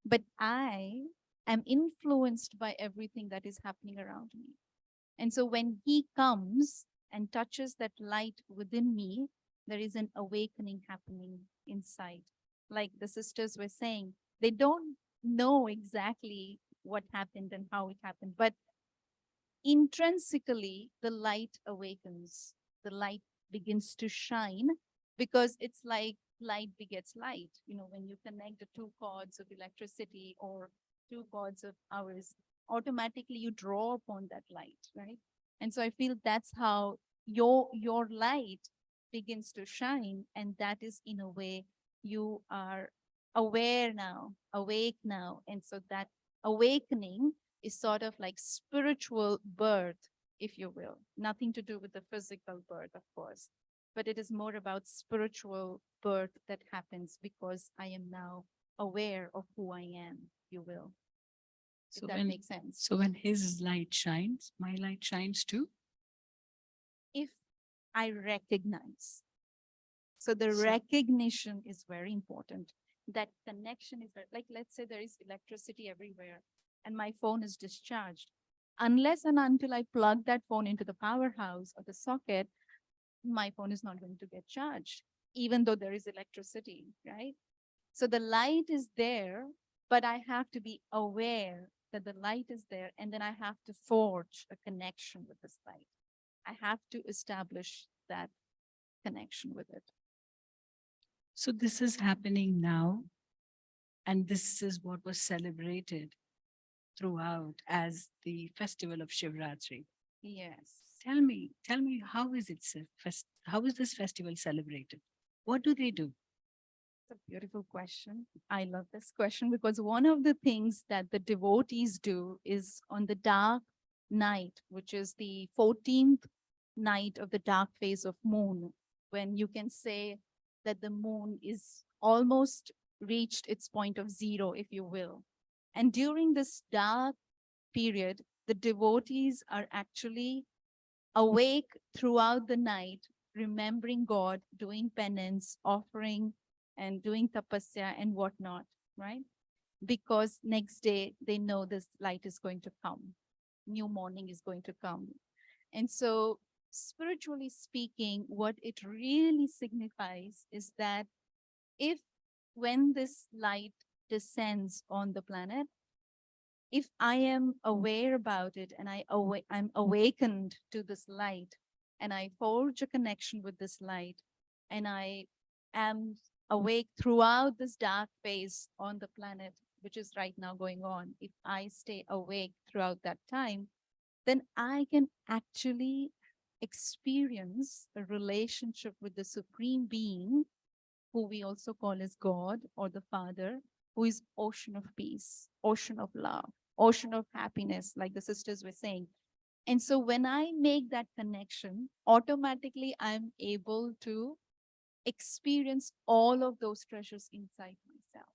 But I am influenced by everything that is happening around me. And so when he comes and touches that light within me, there is an awakening happening inside. Like the sisters were saying, they don't know exactly what happened and how it happened, but intrinsically, the light awakens. The light begins to shine because it's like light begets light. You know, when you connect the two cords of electricity or two cords of ours, automatically you draw upon that light, right? And so I feel that's how your light begins to shine, and that is in a way you are aware now, awake now, and so that awakening is sort of like spiritual birth, if you will. Nothing to do with the physical birth, of course, but it is more about spiritual birth that happens because I am now aware of who I am, you will. If So that when, makes sense. so when his light shines, my light shines too. If I recognize. So the So- recognition is very important. That connection is like, let's say there is electricity everywhere and my phone is discharged. Unless and until I plug that phone into the powerhouse or the socket, my phone is not going to get charged, even though there is electricity, right? So the light is there, but I have to be aware that the light is there, and then I have to forge a connection with this light. I have to establish that connection with it. So this is happening now. And this is what was celebrated throughout as the festival of Shivratri. Yes. Tell me, how is it, how is this festival celebrated? What do they do? It's a beautiful question. I love this question because one of the things that the devotees do is on the dark night, which is the 14th night of the dark phase of moon, when you can say that the moon is almost reached its point of zero, if you will. And during this dark period, the devotees are actually awake throughout the night, remembering God, doing penance, offering, and doing tapasya and whatnot, right? Because next day they know this light is going to come, new morning is going to come. And so, spiritually speaking, what it really signifies is that if when this light descends on the planet, if I am aware about it and I'm awakened to this light and I forge a connection with this light and I am awake throughout this dark phase on the planet, which is right now going on, if I stay awake throughout that time, then I can actually experience a relationship with the Supreme Being, who we also call as God or the Father, who is ocean of peace, ocean of love, ocean of happiness, like the sisters were saying. And so when I make that connection, automatically I'm able to experience all of those treasures inside myself.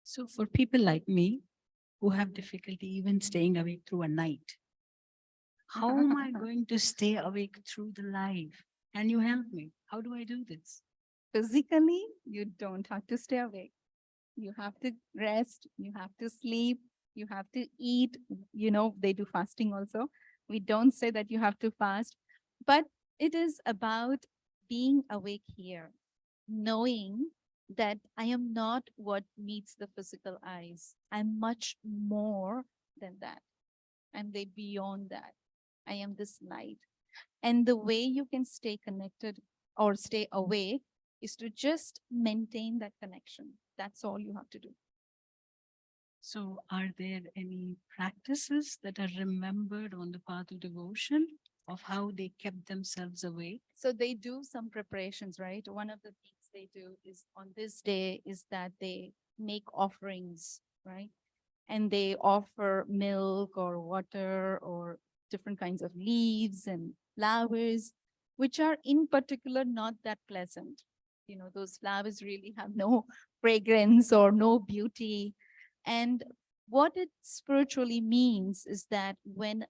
So for people like me who have difficulty even staying awake through a night, how am I going to stay awake through the life? Can you help me? How do I do this? Physically, you don't have to stay awake. You have to rest, you have to sleep, you have to eat. You know, they do fasting also. We don't say that you have to fast, but it is about being awake here, knowing that I am not what meets the physical eyes. I'm much more than that. I'm way beyond that. I am this light. And the way you can stay connected or stay awake is to just maintain that connection. That's all you have to do. So are there any practices that are remembered on the path of devotion of how they kept themselves awake? So they do some preparations, right? One of the things they do is on this day is that they make offerings, right? And they offer milk or water or different kinds of leaves and flowers, which are in particular not that pleasant. You know, those flowers really have no fragrance or no beauty. And what it spiritually means is that when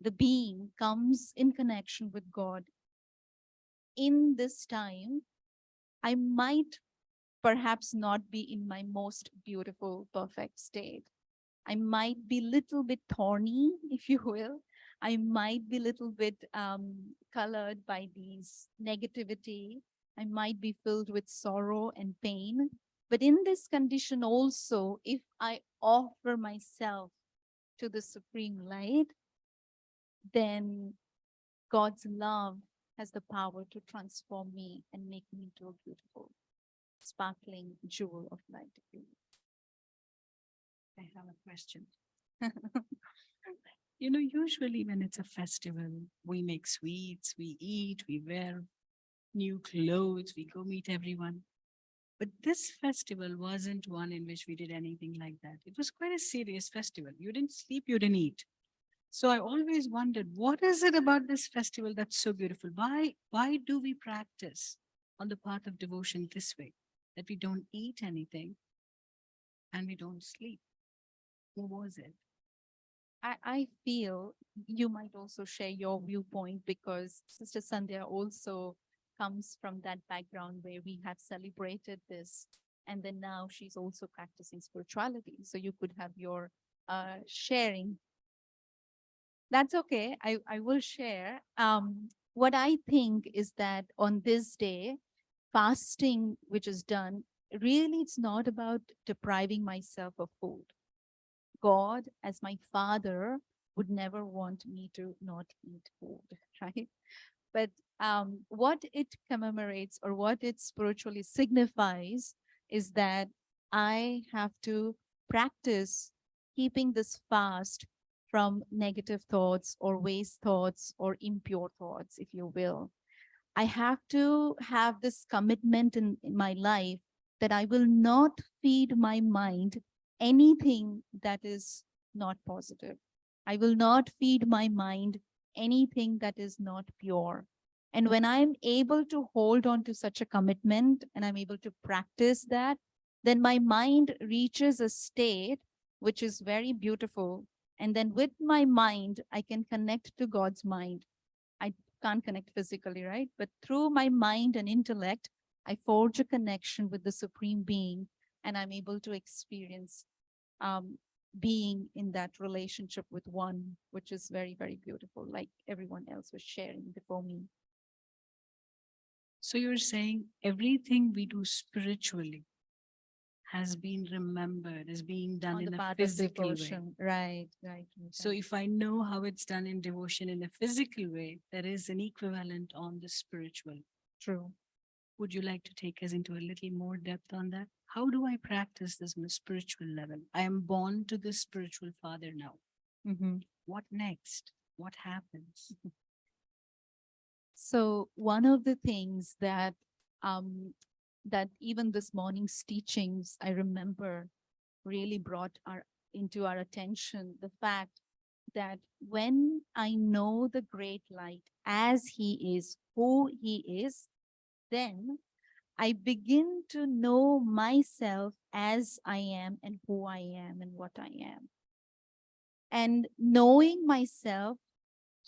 the being, comes in connection with God in this time, I might perhaps not be in my most beautiful, perfect state. I might be little bit thorny, if you will. I might be little bit colored by these negativity. I might be filled with sorrow and pain. But in this condition also, if I offer myself to the supreme light, then God's love has the power to transform me and make me into a beautiful, sparkling jewel of light. I have a question. You know, usually when it's a festival, we make sweets, we eat, we wear new clothes, we go meet everyone. But this festival wasn't one in which we did anything like that. It was quite a serious festival. You didn't sleep, you didn't eat. So I always wondered, what is it about this festival that's so beautiful? Why do we practice on the path of devotion this way? That we don't eat anything and we don't sleep. What was it? I feel you might also share your viewpoint because Sister Sandhya also comes from that background where we have celebrated this. And then now she's also practicing spirituality. So you could have your sharing. That's okay. I will share. What I think is that on this day, fasting, which is done, really it's not about depriving myself of food. God, as my father, would never want me to not eat food, right? But what it commemorates or what it spiritually signifies is that I have to practice keeping this fast from negative thoughts or waste thoughts or impure thoughts, if you will. I have to have this commitment in my life that I will not feed my mind anything that is not positive. I will not feed my mind anything that is not pure. And when I'm able to hold on to such a commitment and I'm able to practice that, then my mind reaches a state which is very beautiful. And then with my mind, I can connect to God's mind. I can't connect physically, right? But through my mind and intellect, I forge a connection with the Supreme Being and I'm able to experience being in that relationship with one, which is very, very beautiful, like everyone else was sharing before me. So you're saying everything we do spiritually has been remembered as being done On the in a path of physical way. devotion. Right. So if I know how it's done in devotion in a physical way, there is an equivalent on the spiritual. True. Would you like to take us into a little more depth on that? How do I practice this on a spiritual level? I am born to this spiritual father now. What next? What happens? So one of the things that that even this morning's teachings, I remember really brought into our attention the fact that when I know the great light as he is, who he is, then I begin to know myself as I am and who I am and what I am. And knowing myself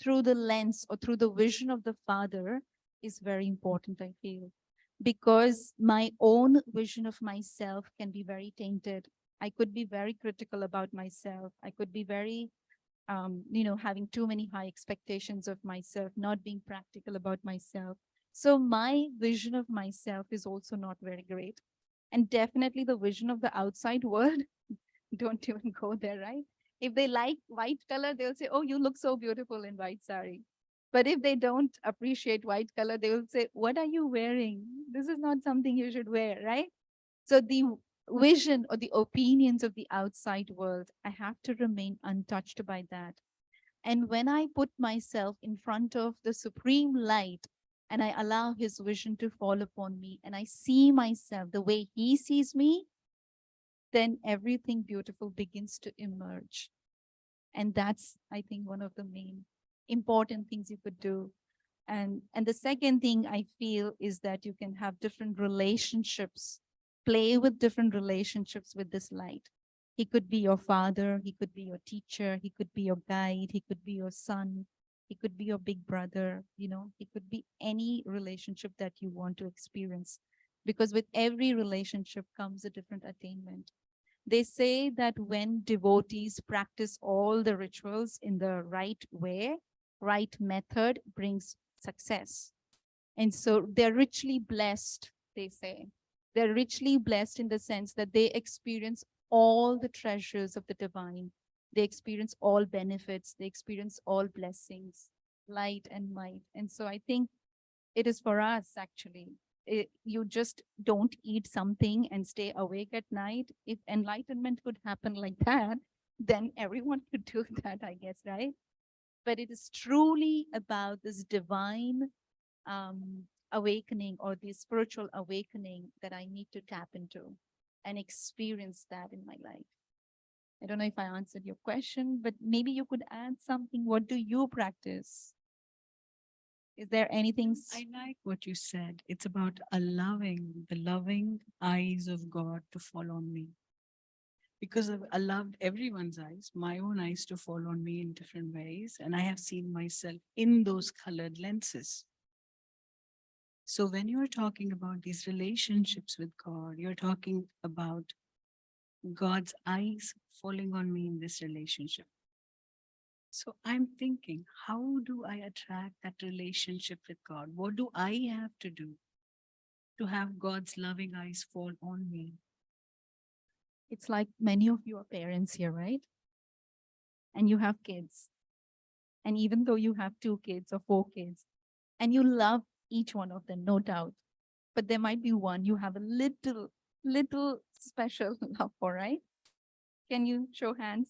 through the lens or through the vision of the Father is very important, I feel, because my own vision of myself can be very tainted. I could be very critical about myself. I could be very, having too many high expectations of myself, not being practical about myself. So my vision of myself is also not very great. And definitely the vision of the outside world, don't even go there, right? If they like white color, they'll say, oh, you look so beautiful in white sari. But if they don't appreciate white color, they will say, what are you wearing? This is not something you should wear, right? So the vision or the opinions of the outside world, I have to remain untouched by that. And when I put myself in front of the supreme light, and I allow his vision to fall upon me, and I see myself the way he sees me, then everything beautiful begins to emerge. And that's, I think, one of the main important things you could do. And the second thing I feel is that you can have different relationships, play with different relationships with this light. He could be your father, he could be your teacher, he could be your guide, he could be your son, he could be your big brother, you know, he could be any relationship that you want to experience. Because with every relationship comes a different attainment. They say that when devotees practice all the rituals in the right way, right method brings success. And so they're richly blessed, they say. They're richly blessed in the sense that they experience all the treasures of the divine. They experience all benefits, they experience all blessings, light and might. And so I think it is for us actually. You just don't eat something and stay awake at night. If enlightenment could happen like that, then everyone could do that, I guess, right? But it is truly about this divine awakening or the spiritual awakening that I need to tap into and experience that in my life. I don't know if I answered your question, but maybe you could add something. What do you practice? Is there anything? I like what you said. It's about allowing the loving eyes of God to fall on me. Because I've allowed everyone's eyes, my own eyes to fall on me in different ways. And I have seen myself in those colored lenses. So when you're talking about these relationships with God, you're talking about God's eyes falling on me in this relationship. So I'm thinking, how do I attract that relationship with God? What do I have to do to have God's loving eyes fall on me? It's like many of you are parents here, right? And you have kids. And even though you have 2 kids or 4 kids, and you love each one of them, no doubt, but there might be one you have a little special love for, right? Can you show hands?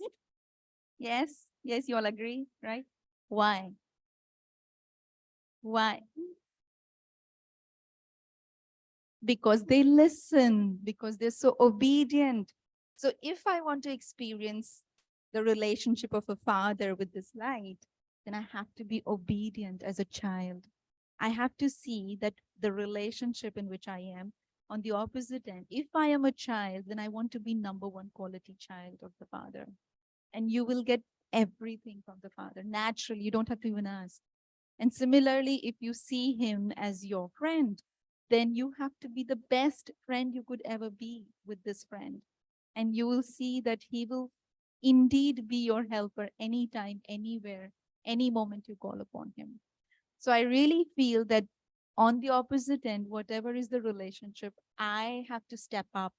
Yes, yes, you all agree, right? Why? Why? Because they listen, because they're so obedient. So if I want to experience the relationship of a father with this light, then I have to be obedient as a child. I have to see that the relationship in which I am on the opposite end. If I am a child, then I want to be number one quality child of the father. And you will get everything from the father naturally. You don't have to even ask. And similarly, if you see him as your friend, then you have to be the best friend you could ever be with this friend. And you will see that he will indeed be your helper anytime, anywhere, any moment you call upon him. So I really feel that on the opposite end, whatever is the relationship, I have to step up.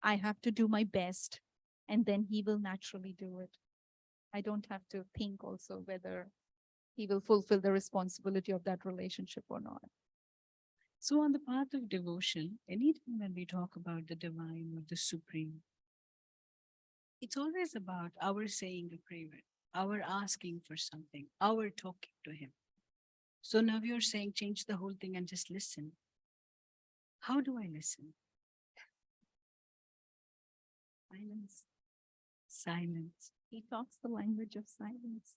I have to do my best, and then he will naturally do it. I don't have to think also whether he will fulfill the responsibility of that relationship or not. So on the path of devotion, anytime when we talk about the divine or the supreme, it's always about our saying a prayer, our asking for something, our talking to him. So now you're saying change the whole thing and just listen. How do I listen? Silence. Silence. He talks the language of silence.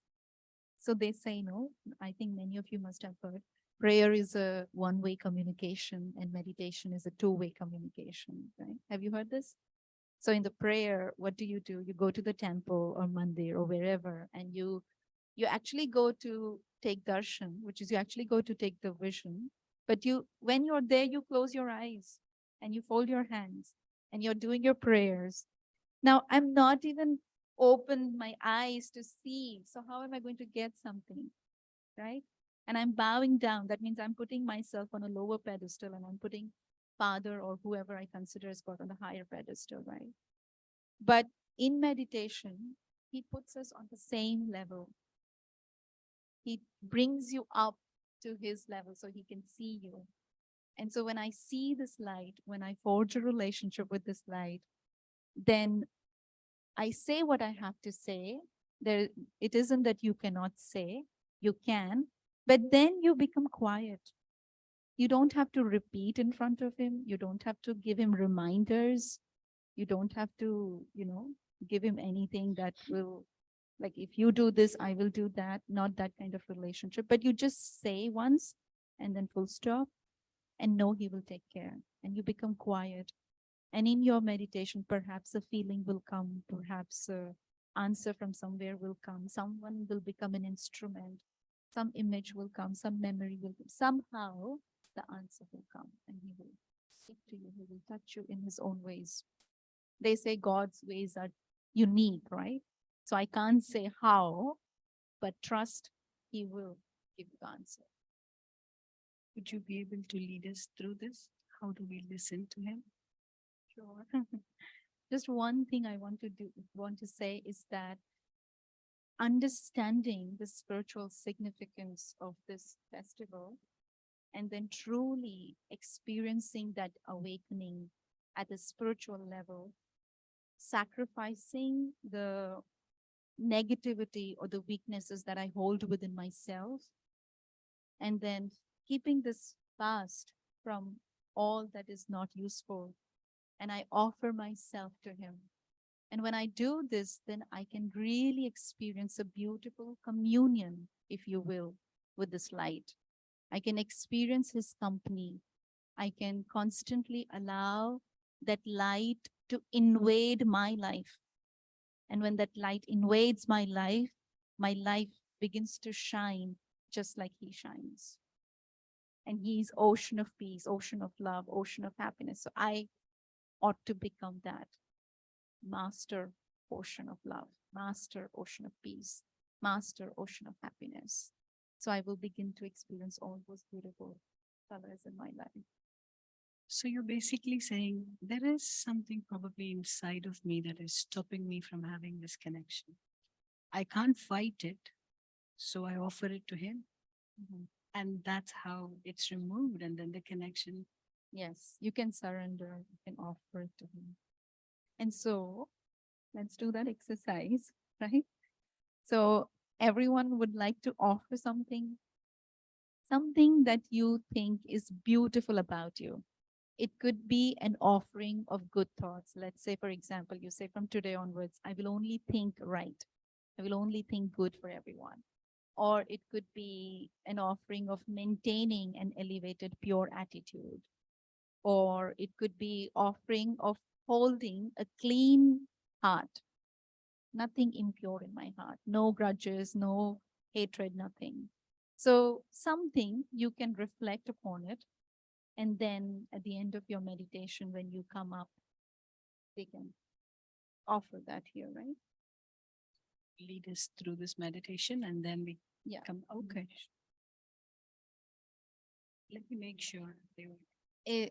So they say, no, I think many of you must have heard. Prayer is a one-way communication and meditation is a two-way communication, right? Have you heard this? So in the prayer, what do? You go to the temple or mandir or wherever, and you actually go to take darshan, which is you actually go to take the vision. But when you're there, you close your eyes and you fold your hands and you're doing your prayers. Now, I'm not even opened my eyes to see. So how am I going to get something, right? And I'm bowing down. That means I'm putting myself on a lower pedestal and I'm putting Father or whoever I consider as God on the higher pedestal, right? But in meditation, he puts us on the same level. He brings you up to his level so he can see you. And so when I see this light, when I forge a relationship with this light, then I say what I have to say. It isn't that you cannot say, you can, but then you become quiet. You don't have to repeat in front of him. You don't have to give him reminders. You don't have to, give him anything that will, like, if you do this, I will do that. Not that kind of relationship. But you just say once and then full stop and know he will take care. And you become quiet. And in your meditation, perhaps a feeling will come, perhaps a answer from somewhere will come. Someone will become an instrument. Some image will come, some memory will come. Somehow the answer will come and he will speak to you, he will touch you in his own ways. They say God's ways are unique, right? So I can't say how, but trust he will give you the answer. Would you be able to lead us through this? How do we listen to him? Sure. Just one thing I want to say is that understanding the spiritual significance of this festival and then truly experiencing that awakening at the spiritual level, sacrificing the negativity or the weaknesses that I hold within myself, and then keeping this fast from all that is not useful. And I offer myself to him. And when I do this, then I can really experience a beautiful communion, if you will, with this light. I can experience his company. I can constantly allow that light to invade my life. And when that light invades my life begins to shine just like he shines. And he's ocean of peace, ocean of love, ocean of happiness. So I ought to become that master ocean of love, master ocean of peace, master ocean of happiness. So I will begin to experience all those beautiful colors in my life. So you're basically saying there is something probably inside of me that is stopping me from having this connection. I can't fight it, so I offer it to him. And that's how it's removed. And then the connection. Yes, you can surrender, you can offer it to him. And so let's do that exercise, right? So everyone would like to offer something that you think is beautiful about you. It could be an offering of good thoughts. Let's say, for example, you say from today onwards, I will only think right. I will only think good for everyone. Or it could be an offering of maintaining an elevated, pure attitude. Or it could be offering of holding a clean heart. Nothing impure in my heart. No grudges, no hatred, nothing. So something you can reflect upon it. And then at the end of your meditation, when you come up, they can offer that here, right? Lead us through this meditation and then we Yeah. come. Okay. Let me make sure they will. Eh,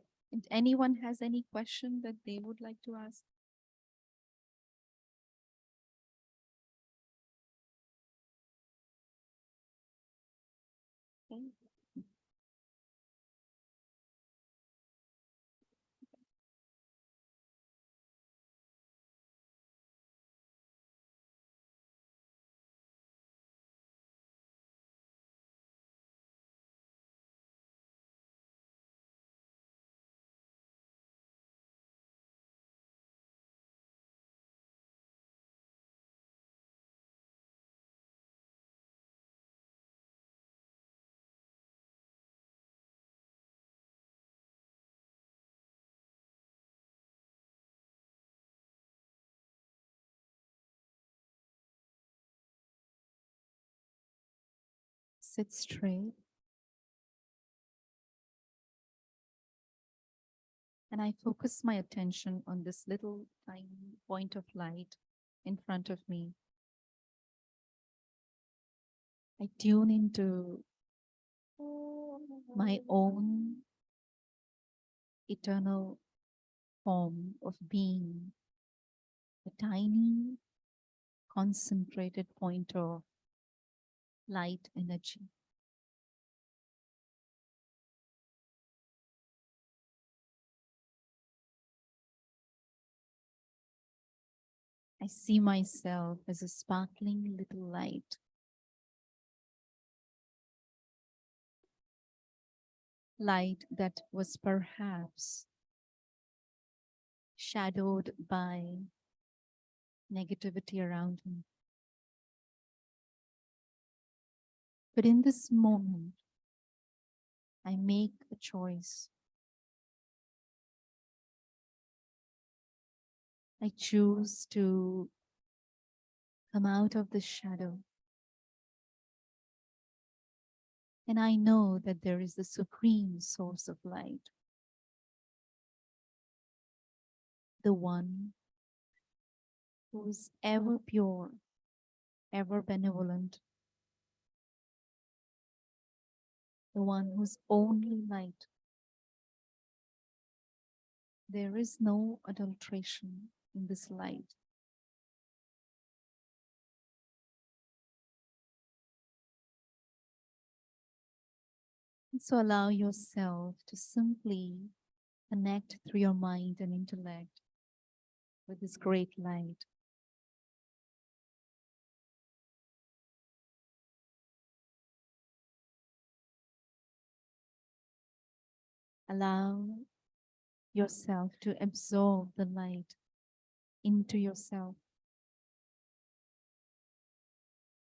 anyone has any question that they would like to ask? Okay. Sit straight. And I focus my attention on this little tiny point of light in front of me. I tune into my own eternal form of being, a tiny concentrated point of light energy. I see myself as a sparkling little light. light that was perhaps shadowed by negativity around me. But in this moment, I make a choice. I choose to come out of the shadow. And I know that there is the supreme source of light, the one who is ever pure, ever benevolent, the one whose only light. There is no adulteration in this light. And so allow yourself to simply connect through your mind and intellect with this great light. Allow yourself to absorb the light into yourself.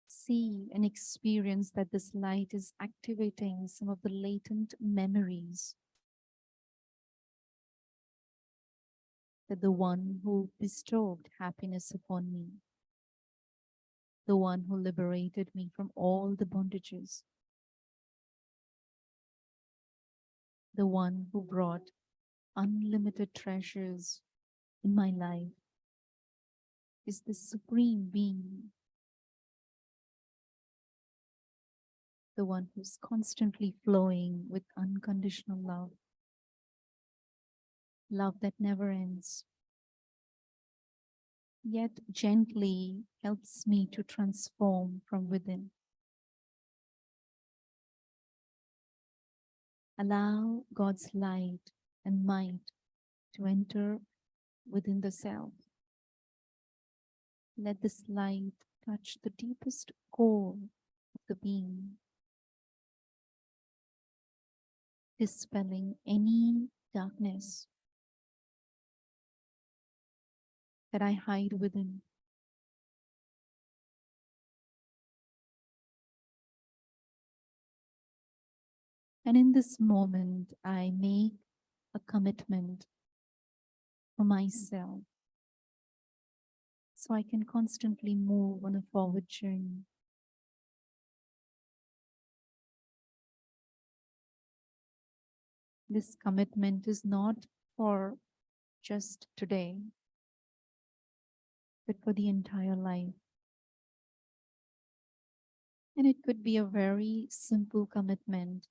See and experience that this light is activating some of the latent memories that the one who bestowed happiness upon me, the one who liberated me from all the bondages, the one who brought unlimited treasures in my life, is the supreme being, the one who's constantly flowing with unconditional love, love that never ends, yet gently helps me to transform from within. Allow God's light and might to enter within the self. Let this light touch the deepest core of the being, dispelling any darkness that I hide within. And in this moment, I make a commitment for myself so I can constantly move on a forward journey. This commitment is not for just today, but for the entire life. And it could be a very simple commitment.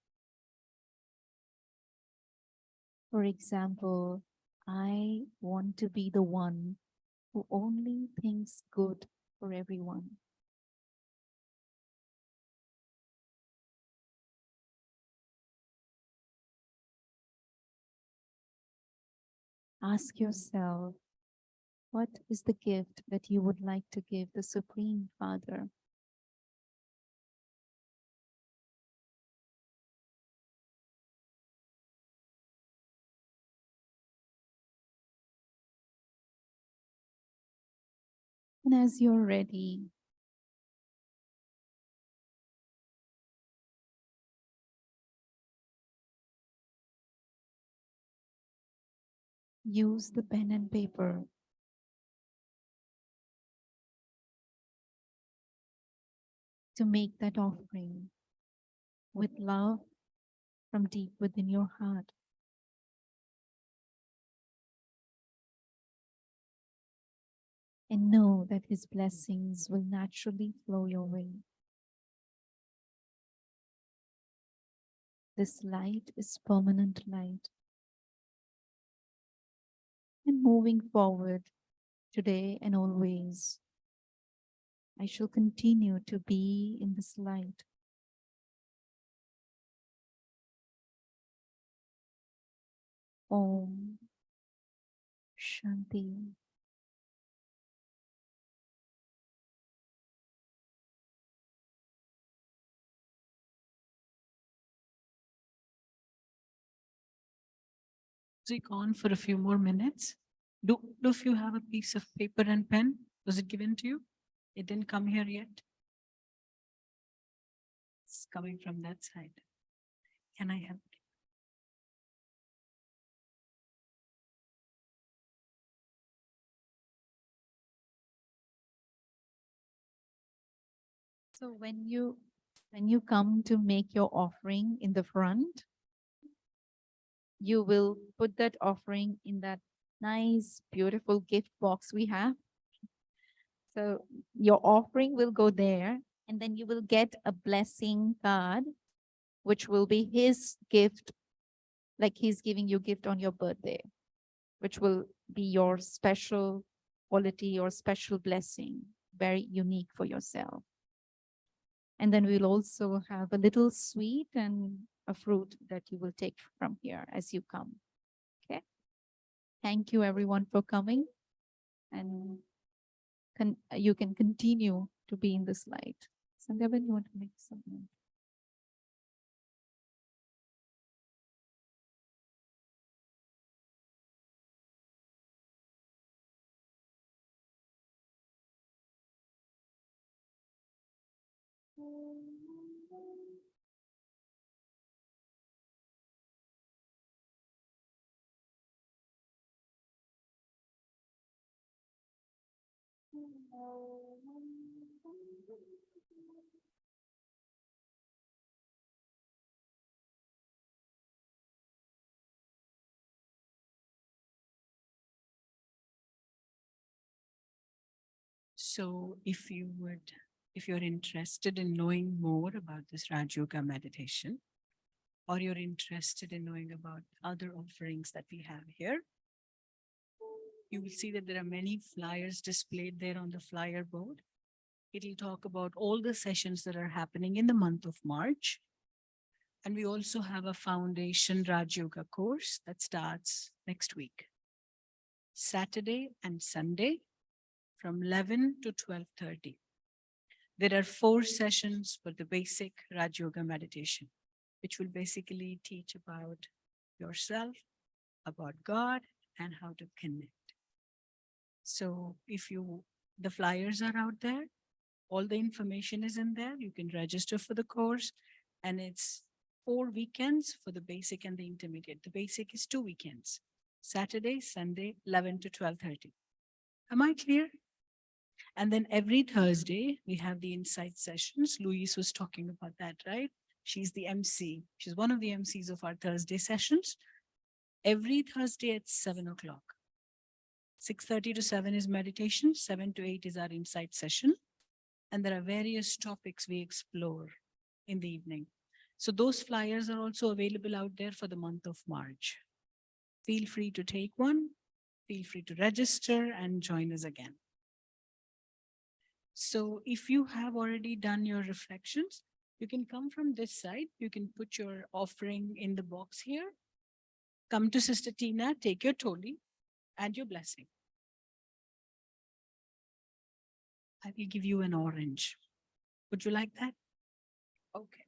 For example, I want to be the one who only thinks good for everyone. Ask yourself, what is the gift that you would like to give the Supreme Father? And as you're ready, use the pen and paper to make that offering with love from deep within your heart. And know that His blessings will naturally flow your way. This light is permanent light. And moving forward today and always, I shall continue to be in this light. Om Shanti. music on for a few more minutes. Do if you have a piece of paper and pen? Was it given to you? It didn't come here yet. It's coming from that side. Can I help? So when you come to make your offering in the front, you will put that offering in that nice, beautiful gift box we have. So your offering will go there, and then you will get a blessing card, which will be his gift, like he's giving you gift on your birthday, which will be your special quality or special blessing, very unique for yourself. And then we'll also have a little sweet and a fruit that you will take from here as you come. Okay. Thank you everyone for coming. And you can continue to be in this light. Sandhya, you want to make something? So if you're interested in knowing more about this Raj Yoga meditation, or you're interested in knowing about other offerings that we have here, you will see that there are many flyers displayed there on the flyer board. It'll talk about all the sessions that are happening in the month of March. And we also have a foundation Raj Yoga course that starts next week, Saturday and Sunday from 11 to 12:30. There are 4 sessions for the basic Raj Yoga meditation, which will basically teach about yourself, about God, and how to connect. So the flyers are out there, all the information is in there. You can register for the course, and it's 4 weekends for the basic and the intermediate. The basic is 2 weekends, Saturday, Sunday, 11 to 12:30. Am I clear? And then every Thursday, we have the insight sessions. Louise was talking about that, right? She's the MC. She's one of the MCs of our Thursday sessions. Every Thursday at 7 o'clock. 6:30 to 7 is meditation. 7 to 8 is our insight session. And there are various topics we explore in the evening. So those flyers are also available out there for the month of March. Feel free to take one. Feel free to register and join us again. So if you have already done your reflections, you can come from this side. You can put your offering in the box here. Come to Sister Tina, take your toli and your blessing. I will give you an orange. Would you like that? Okay.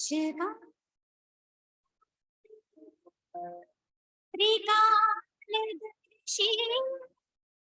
Shiva, Rika, Shiva.